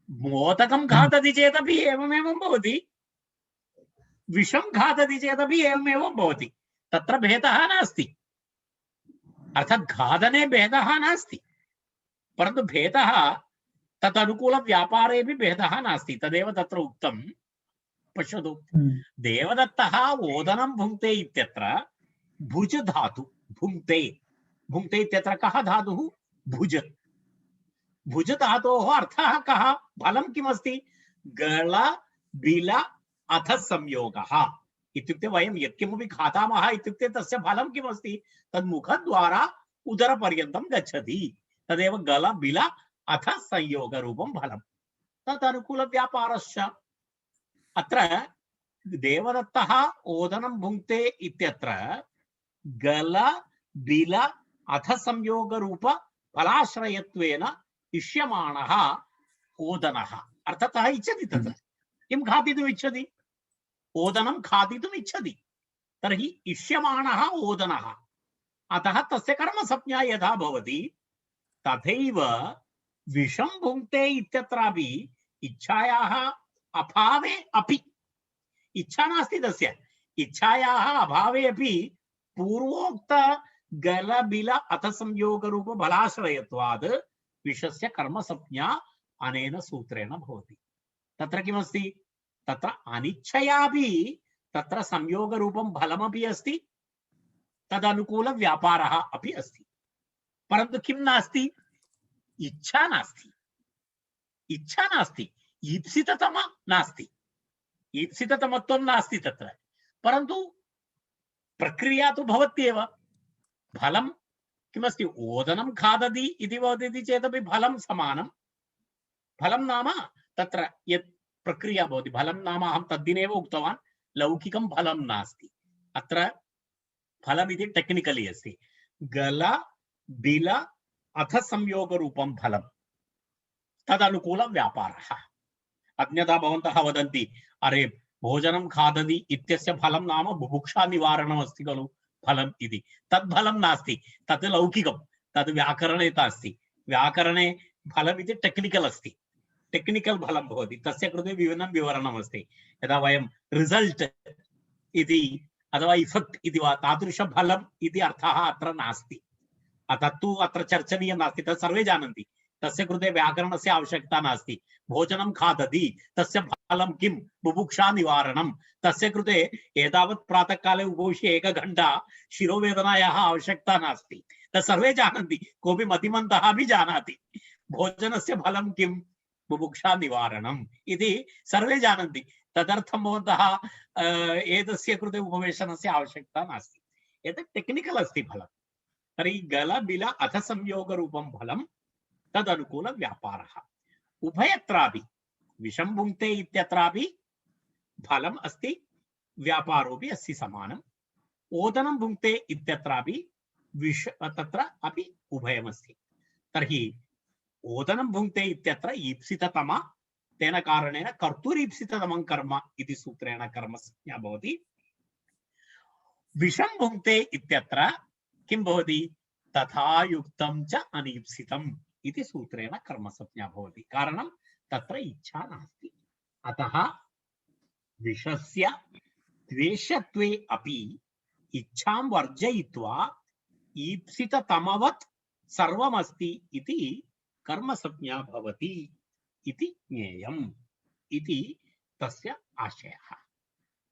मोदकं खादति चेदपि एवमेव भवति, विषं खादति चेदपि एवमेव भवति। तत्र भेदः नास्ति। अर्थात् खादने भेदः नास्ति, परन्तु भेदः तदनुकूलव्यापारेपि भेदः नास्ति। तदेव तत्र उक्तं। पश्यतु, देवदत्तः ओदनं भुङ्क्ते इत्यत्र भुज धातु भुङ्क्ते। भुङ्क्ते इत्यत्र कः धातुः? भुज। भुज धातोः अर्थः कः? फलं किमस्ति? गल बिल अथ संयोगः। इत्युक्ते वयं यत्किमपि खादामः इत्युक्ते तस्य फलं किमस्ति? तद् मुखद्वारा उदरपर्यन्तं गच्छति। तदेव गल बिल अथ संयोगरूपं फलं। तत् अनुकूलव्यापारश्च। अत्र देवदत्तः ओदनं भुङ्क्ते इत्यत्र गल बिल अथ संयोगरूप फलाश्रयत्वेन इष्यमाणः ओदनः। अर्थात् इच्छति तत्र किं खादितुम् इच्छति? ओदनं खादितुम् इच्छति। तर्हि इष्यमाणः ओदनः। अतः तस्य कर्मसंज्ञा यथा भवति तथैव विषं भुङ्क्ते इत्यत्रापि इच्छायाः अभावे अपि, इच्छा नास्ति तस्य, इच्छायाः अभावे अपि पूर्वोक्त गल बिल अथ संयोग रूप बलाश्रयत्वात् विषस्य कर्मसंज्ञा अनेन सूत्रेण भवति। तत्र किमस्ति? तत्र अनिच्छयापि तत्र संयोगरूपं फलमपि अस्ति, तदनुकूलव्यापारः अपि अस्ति। परन्तु किं नास्ति? इच्छा नास्ति। इच्छा नास्ति, ईप्सिततम नास्ति, ईप्सिततमत्वं नास्ति तत्र। परन्तु प्रक्रिया तु भवत्येव। फलं किमस्ति? ओदनं खादति इति वदति चेदपि फलं समानं। फलं नाम तत्र यत् प्रक्रिया भवति, फलं नाम अहं तद्दिनेव उक्तवान्, लौकिकं फलं नास्ति। अत्र फलमिति टेक्निकली अस्ति। गल बिल अथ संयोगरूपं फलं, तदनुकूलव्यापारः। अन्यथा भवन्तः वदन्ति, अरे भोजनं खादति इत्यस्य फलं नाम बुभुक्षा निवारणम् अस्ति खलु फलम् इति। तद् फलं नास्ति, तत् लौकिकं, तद् व्याकरणे अस्ति। व्याकरणे फलमिति टेक्निकल् अस्ति। टेक्निकल फलं भवति, तस्य कृते विभिन्नं विवरणमस्ति। यदा वयं रिजल्ट् इति अथवा इफेक्ट् इति वा तादृशफलम् इति अर्थः अत्र नास्ति। तत्तु अत्र चर्चनीयं नास्ति, तत् सर्वे जानन्ति। तस्य कृते व्याकरणस्य आवश्यकता नास्ति। भोजनं खादति, तस्य फलं किं? बुभुक्षा निवारणं। तस्य कृते एतावत् प्रातःकाले उपविश्य 1 घण्टा शिरोवेदनायाः आवश्यकता नास्ति। तत् सर्वे जानन्ति, कोऽपि मतिमन्तः अपि जानाति। भोजनस्य फलं किं? बुभुक्षा निवारणम् इति सर्वे जानन्ति। तदर्थं भवन्तः एतस्य कृते उपवेशनस्य आवश्यकता नास्ति। एतत् टेक्निकल् अस्ति फलं। तर्हि गल बिल अथ संयोगरूपं फलं तदनुकूल व्यापारः। उभयत्रापि विषं भुङ्क्ते इत्यत्रापि फलम् अस्ति, व्यापारोऽपि अस्ति समानम्। ओदनं भुङ्क्ते इत्यत्रापि विष तत्र अपि उभयमस्ति। तर्हि ओदनं भुङ्क्ते इत्यत्र ईप्सिततम, तेन कारणेन कर्तुरीप्सिततमं कर्म इति सूत्रेण कर्मसंज्ञा भवति। विषं भुङ्क्ते इत्यत्र किं भवति? तथा युक्तं च अनीप्सितम् इति सूत्रेण कर्मसंज्ञा भवति। कारणं तत्र इच्छा नास्ति। अतः विषस्य द्वेषत्वे अपि इच्छां वर्जयित्वा ईप्सिततमवत् सर्वमस्ति इति कर्मसंज्ञा भवति इति ज्ञेयम् इति तस्य आशयः।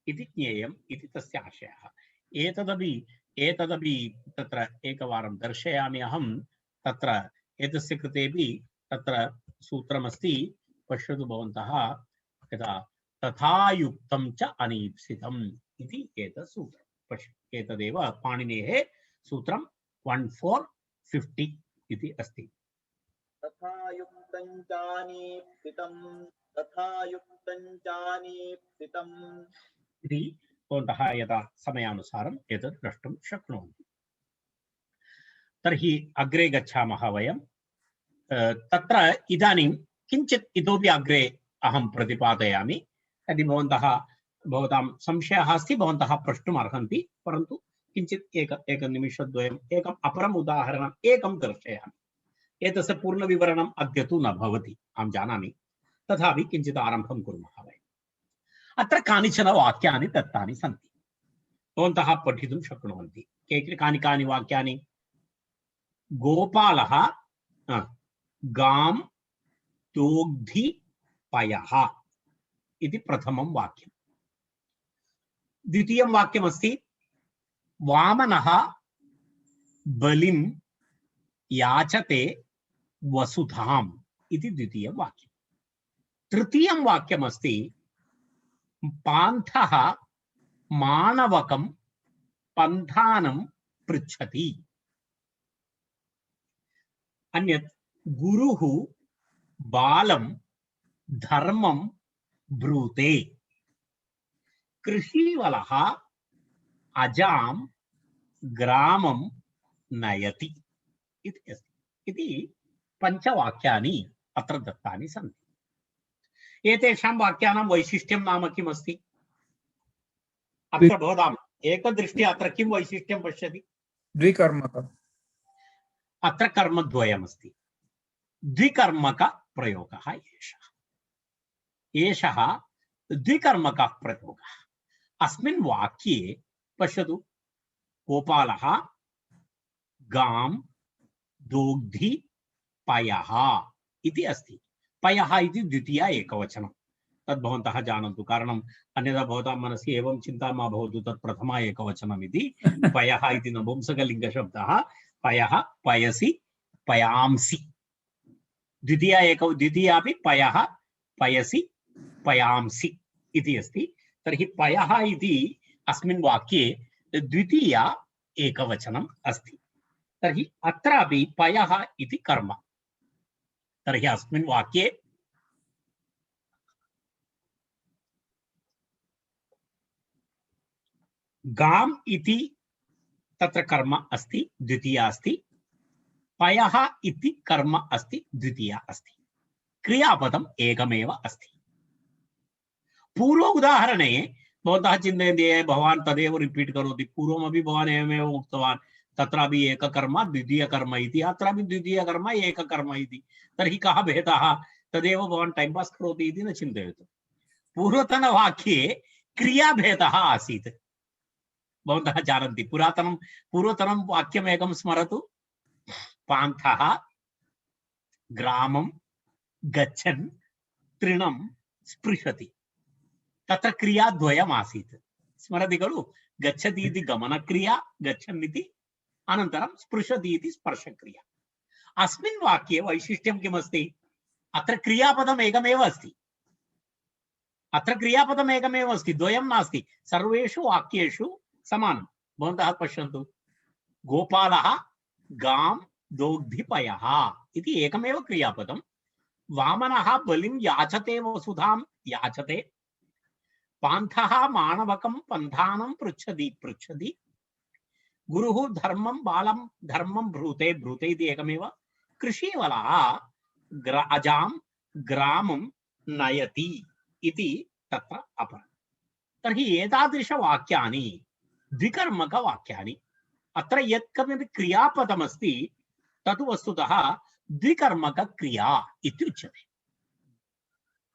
इति ज्ञेयम् इति तस्य आशयः। एतदपि तत्र एकवारं दर्शयामि अहं। तत्र एतस्य कृतेपि तत्र सूत्रमस्ति, पश्यतु भवन्तः। यदा तथा युक्तं च अनीप्सितम् इति एतत् सूत्रं पश्यतु। एतदेव पाणिनेः सूत्रं 1450 इति अस्ति। तथा युक्तं चानीप्सितं, तथा युक्तं चानीप्सितम् इति भवन्तः यदा समयानुसारम् एतत् द्रष्टुं शक्नुवन्ति। तर्हि अग्रे गच्छामः वयं। तत्र इदानीं किञ्चित् इतोपि अग्रे अहं प्रतिपादयामि। यदि भवतां संशयः अस्ति, भवन्तः प्रष्टुम् अर्हन्ति। परन्तु किञ्चित् एकनिमिषद्वयम् एकम् अपरम् उदाहरणम् एकं दर्शयामि। एतस्य पूर्णविवरणम् अद्य तु न भवति, अहं जानामि। तथापि किञ्चित् आरम्भं कुर्मः वयम्। अत्र कानिचन वाक्यानि दत्तानि सन्ति, भवन्तः पठितुं शक्नुवन्ति। कानि वाक्यानि? गोपालः गां दोग्धि पयः इति प्रथमं वाक्यं। द्वितीयं वाक्यमस्ति वामनः बलिं याचते वसुधाम् इति द्वितीयं वाक्यं। तृतीयं वाक्यमस्ति पान्थः माणवकं पन्थानं पृच्छति। अन्यत् गुरुः बालं धर्मं ब्रूते। कृषीवलः अजां ग्रामं नयति इति अस्ति। इति पञ्चवाक्यानि अत्र दत्तानि सन्ति। एतेषां वाक्यानां वैशिष्ट्यं नाम किमस्ति? अत्र भवताम् एकदृष्ट्या अत्र किं वैशिष्ट्यं पश्यति? द्विकर्मक। अत्र कर्मद्वयमस्ति। द्विकर्मकप्रयोगः एषः। एषः द्विकर्मकः प्रयोगः। अस्मिन् वाक्ये पश्यतु, गोपालः गां दोग्धि पयः इति अस्ति। पयः इति द्वितीया एकवचनं। तद् भवन्तः जानन्तु, कारणम् अन्यथा भवतां मनसि एवं चिन्ता मा भवतु तत् प्रथमा एकवचनम् इति। पयः इति नपुंसकलिङ्गशब्दः। पयः पयसि पयांसि। द्वितीयापि पयः पयसि पयांसि इति अस्ति। तर्हि पयः इति अस्मिन् वाक्ये द्वितीया एकवचनम् अस्ति। तर्हि अत्रापि पयः इति कर्म। तर्हि अस्मिन् वाक्ये गाम् इति तत्र कर्म अस्ति, द्वितीया अस्ति। पयः इति कर्म अस्ति, द्वितीया अस्ति। क्रियापदम् एकमेव अस्ति। पूर्व उदाहरणे भवन्तः चिन्तयन्ति भवान् तदेव रिपीट् करोति, पूर्वमपि भवान् एवमेव उक्तवान्, तत्रापि एककर्म द्वितीयकर्म इति, अत्रापि द्वितीयकर्म एककर्म इति। तर्हि कः भेदः? तदेव भवान् टैम् पास् करोति इति न चिन्तयतु। पूर्वतनवाक्ये क्रियाभेदः आसीत्। भवन्तः जानन्ति, पूर्वतनं वाक्यमेकं स्मरतु। पान्थः ग्रामं गच्छन् तृणं स्पृशति। तत्र क्रियाद्वयम् आसीत्, स्मरति खलु? गच्छति इति गमनक्रिया, गच्छन् इति, अनन्तरं स्पृशति इति स्पर्शक्रिया। अस्मिन् वाक्ये वैशिष्ट्यं किमस्ति? अत्र क्रियापदम् एकमेव अस्ति। अत्र क्रियापदम् एकमेव अस्ति, द्वयं नास्ति। सर्वेषु वाक्येषु समानं। भवन्तः पश्यन्तु, गोपालः गां दोग्धिपयः इति एकमेव क्रियापदं। वामनः बलिं याचते वसुधां याचते। पान्थः माणवकं पन्थानं पृच्छति। गुरुः धर्मं बालं धर्मं ब्रूते इति एकमेव। कृषीवलः अजां ग्रामं नयति इति तत्र अपरम्। तर्हि एतादृशवाक्यानि द्विकर्मकवाक्यानि। अत्र यत्कमपि क्रियापदमस्ति तत् वस्तुतः द्विकर्मकक्रिया इत्युच्यते।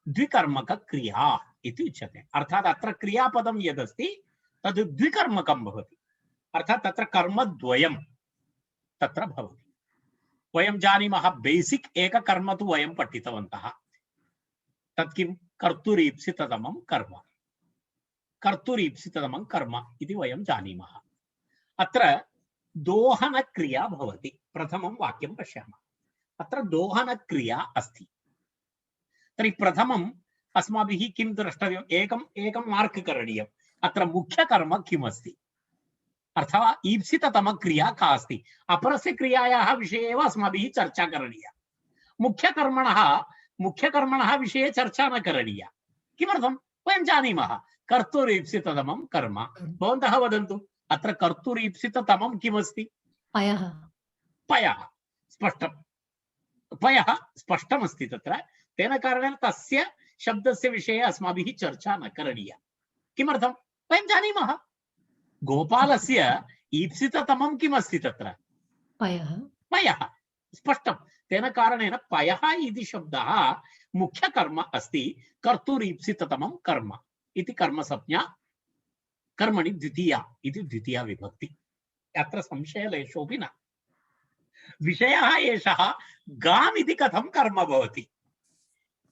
द्विकर्मकक्रिया इति उच्यते। अर्थात् अत्र क्रियापदं यदस्ति तद् द्विकर्मकं भवति। अर्थात् तत्र कर्मद्वयं तत्र भवति। वयं जानीमः, बेसिक् एककर्म तु वयं पठितवन्तः। तत् किं? कर्तुरीप्सिततमं कर्म। कर्तुरीप्सिततमं कर्म इति वयं जानीमः। अत्र दोहनक्रिया भवति। प्रथमं वाक्यं पश्यामः। अत्र दोहनक्रिया अस्ति। तर्हि प्रथमम् अस्माभिः किं द्रष्टव्यम्? एकं मार्क् करणीयम्। अत्र मुख्यकर्म किमस्ति, अर्थात् ईप्सिततमक्रिया का अस्ति? अपरस्य क्रियायाः विषये एव अस्माभिः चर्चा करणीया। मुख्यकर्मणः विषये चर्चा न करणीया। किमर्थं? वयं जानीमः कर्तुरीप्सिततमं कर्म। भवन्तः वदन्तु, अत्र कर्तुरीप्सिततमं किमस्ति? पयः। पयः स्पष्टं। पयः स्पष्टमस्ति तत्र। तेन कारणेन तस्य शब्दस्य विषये अस्माभिः चर्चा न करणीया। किमर्थं? वयं जानीमः गोपालस्य ईप्सिततमं किमस्ति तत्र? पयः। स्पष्टं। तेन कारणेन पयः इति शब्दः मुख्यकर्म अस्ति। कर्तुरीप्सिततमं कर्म इति कर्मसंज्ञा। कर्मणि द्वितीया इति द्वितीया विभक्ति। अत्र संशयलेशोऽपि न। विषयः एषः, गाम् इति कथं कर्म भवति?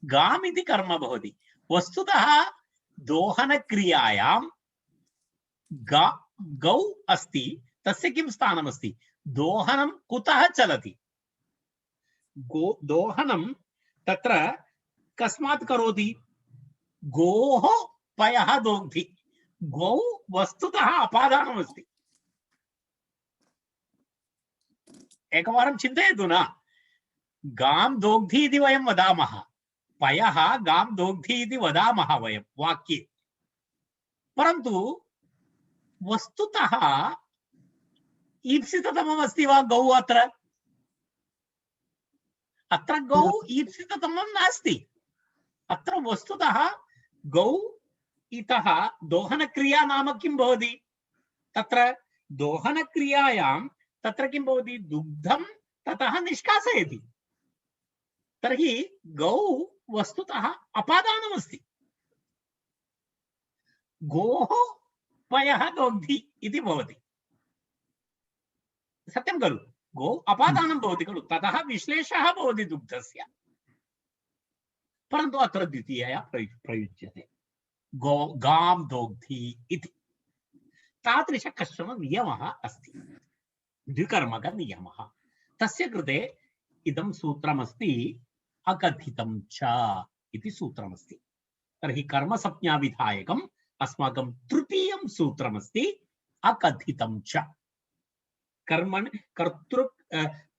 गाम् इति कर्म भवति। वस्तुतः दोहनक्रियायां गौ अस्ति, तस्य किं स्थानमस्ति? दोहनं कुतः चलति? दोहनं तत्र कस्मात् करोति? गोः पयः दोग्धि। गौ वस्तुतः अपादानमस्ति। एकवारं चिन्तयतु न। गां दोग्धि इति वयं वदामः, पयः गां दोग्धि इति वदामः वयं वाक्ये, परन्तु वस्तुतः ईप्सिततममस्ति वा गौ? अत्र गौ ईप्सिततमं नास्ति। अत्र वस्तुतः गौ इतः दोहनक्रिया नाम किं भवति? तत्र दोहनक्रियायां तत्र किं भवति? दुग्धं ततः निष्कासयति। तर्हि गौ वस्तुतः अपादानमस्ति। गोः पयः दोग्धि इति भवति। सत्यं खलु? गौ अपादानं भवति खलु, ततः विश्लेषः भवति दुग्धस्य। परन्तु अत्र द्वितीयया प्रयुज्यते, गां दोग्धि इति। तादृश कश्चन नियमः अस्ति, द्विकर्मकनियमः। तस्य कृते इदं सूत्रमस्ति, अकथितं च इति सूत्रमस्ति। तर्हि कर्मसंज्ञाविधायकम् अस्माकं तृतीयं सूत्रमस्ति, अकथितं च।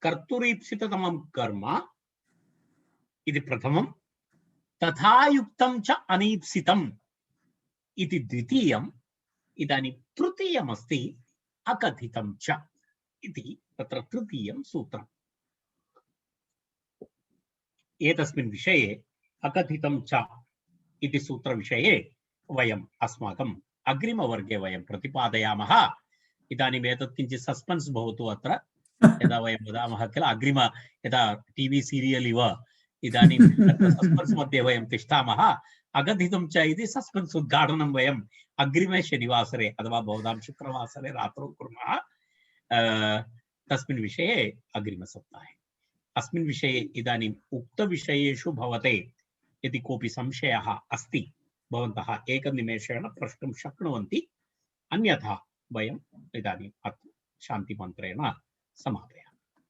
कर्तुरीप्सिततमं कर्म इति प्रथमं, तथा युक्तं च अनीप्सितम् इति द्वितीयम्, इदानीं तृतीयमस्ति अकथितं च इति तत्र तृतीयं सूत्रम्। एतस्मिन् विषये अकथितं च इति सूत्रविषये वयम् अस्माकम् अग्रिमवर्गे वयं प्रतिपादयामः। इदानीम् एतत् किञ्चित् सस्पेन्स् भवतु अत्र, यदा वयं वदामः किल, अग्रिम यदा टीवी सीरियल् इव इदानीं तत्र सस्पेन्स् मध्ये वयं तिष्ठामः। अगतितं च इति सस्पेन्स् उद्घाटनं वयम् अग्रिमे शनिवासरे अथवा भवतां शुक्रवासरे रात्रौ कुर्मः। तस्मिन् विषये अग्रिमसप्ताहे। अस्मिन् विषये इदानीम् उक्तविषयेषु भवते यदि कोऽपि संशयः अस्ति भवन्तः एकनिमेषेण प्रष्टुं शक्नुवन्ति, अन्यथा वयम् इदानीम् अत्र शान्तिमन्त्रेण समापयामः।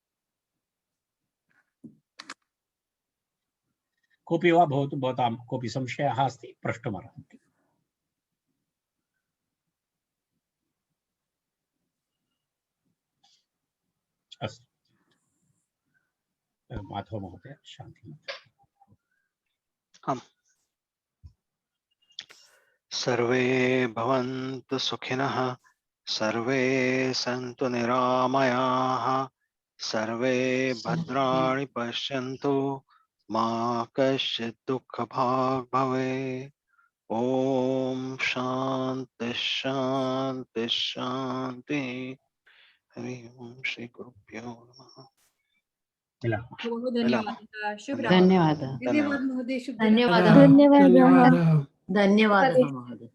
कोऽपि वा भवतु, भवतां कोऽपि संशयः अस्ति प्रष्टुमर्हन्ति। अस्तु, माधव महोदय शान्तिमन्त्रम्। हम सर्वे भवन्तु सुखिनः, सर्वे सन्तु निरामयाः, सर्वे भद्राणि पश्यन्तु, मा कश्चित् दुःखभाग् भवेत्। ओम शांति शांति शांति। हरि ओम श्री गुरुभ्यो नमः। बहुत धन्यवाद। शुभ रात्रि। धन्यवादः। धन्यवाद महोदय। शुभ धन्यवादः। रात्रि। धन्यवादः। धन्यवादः। धन्यवादः महोदय।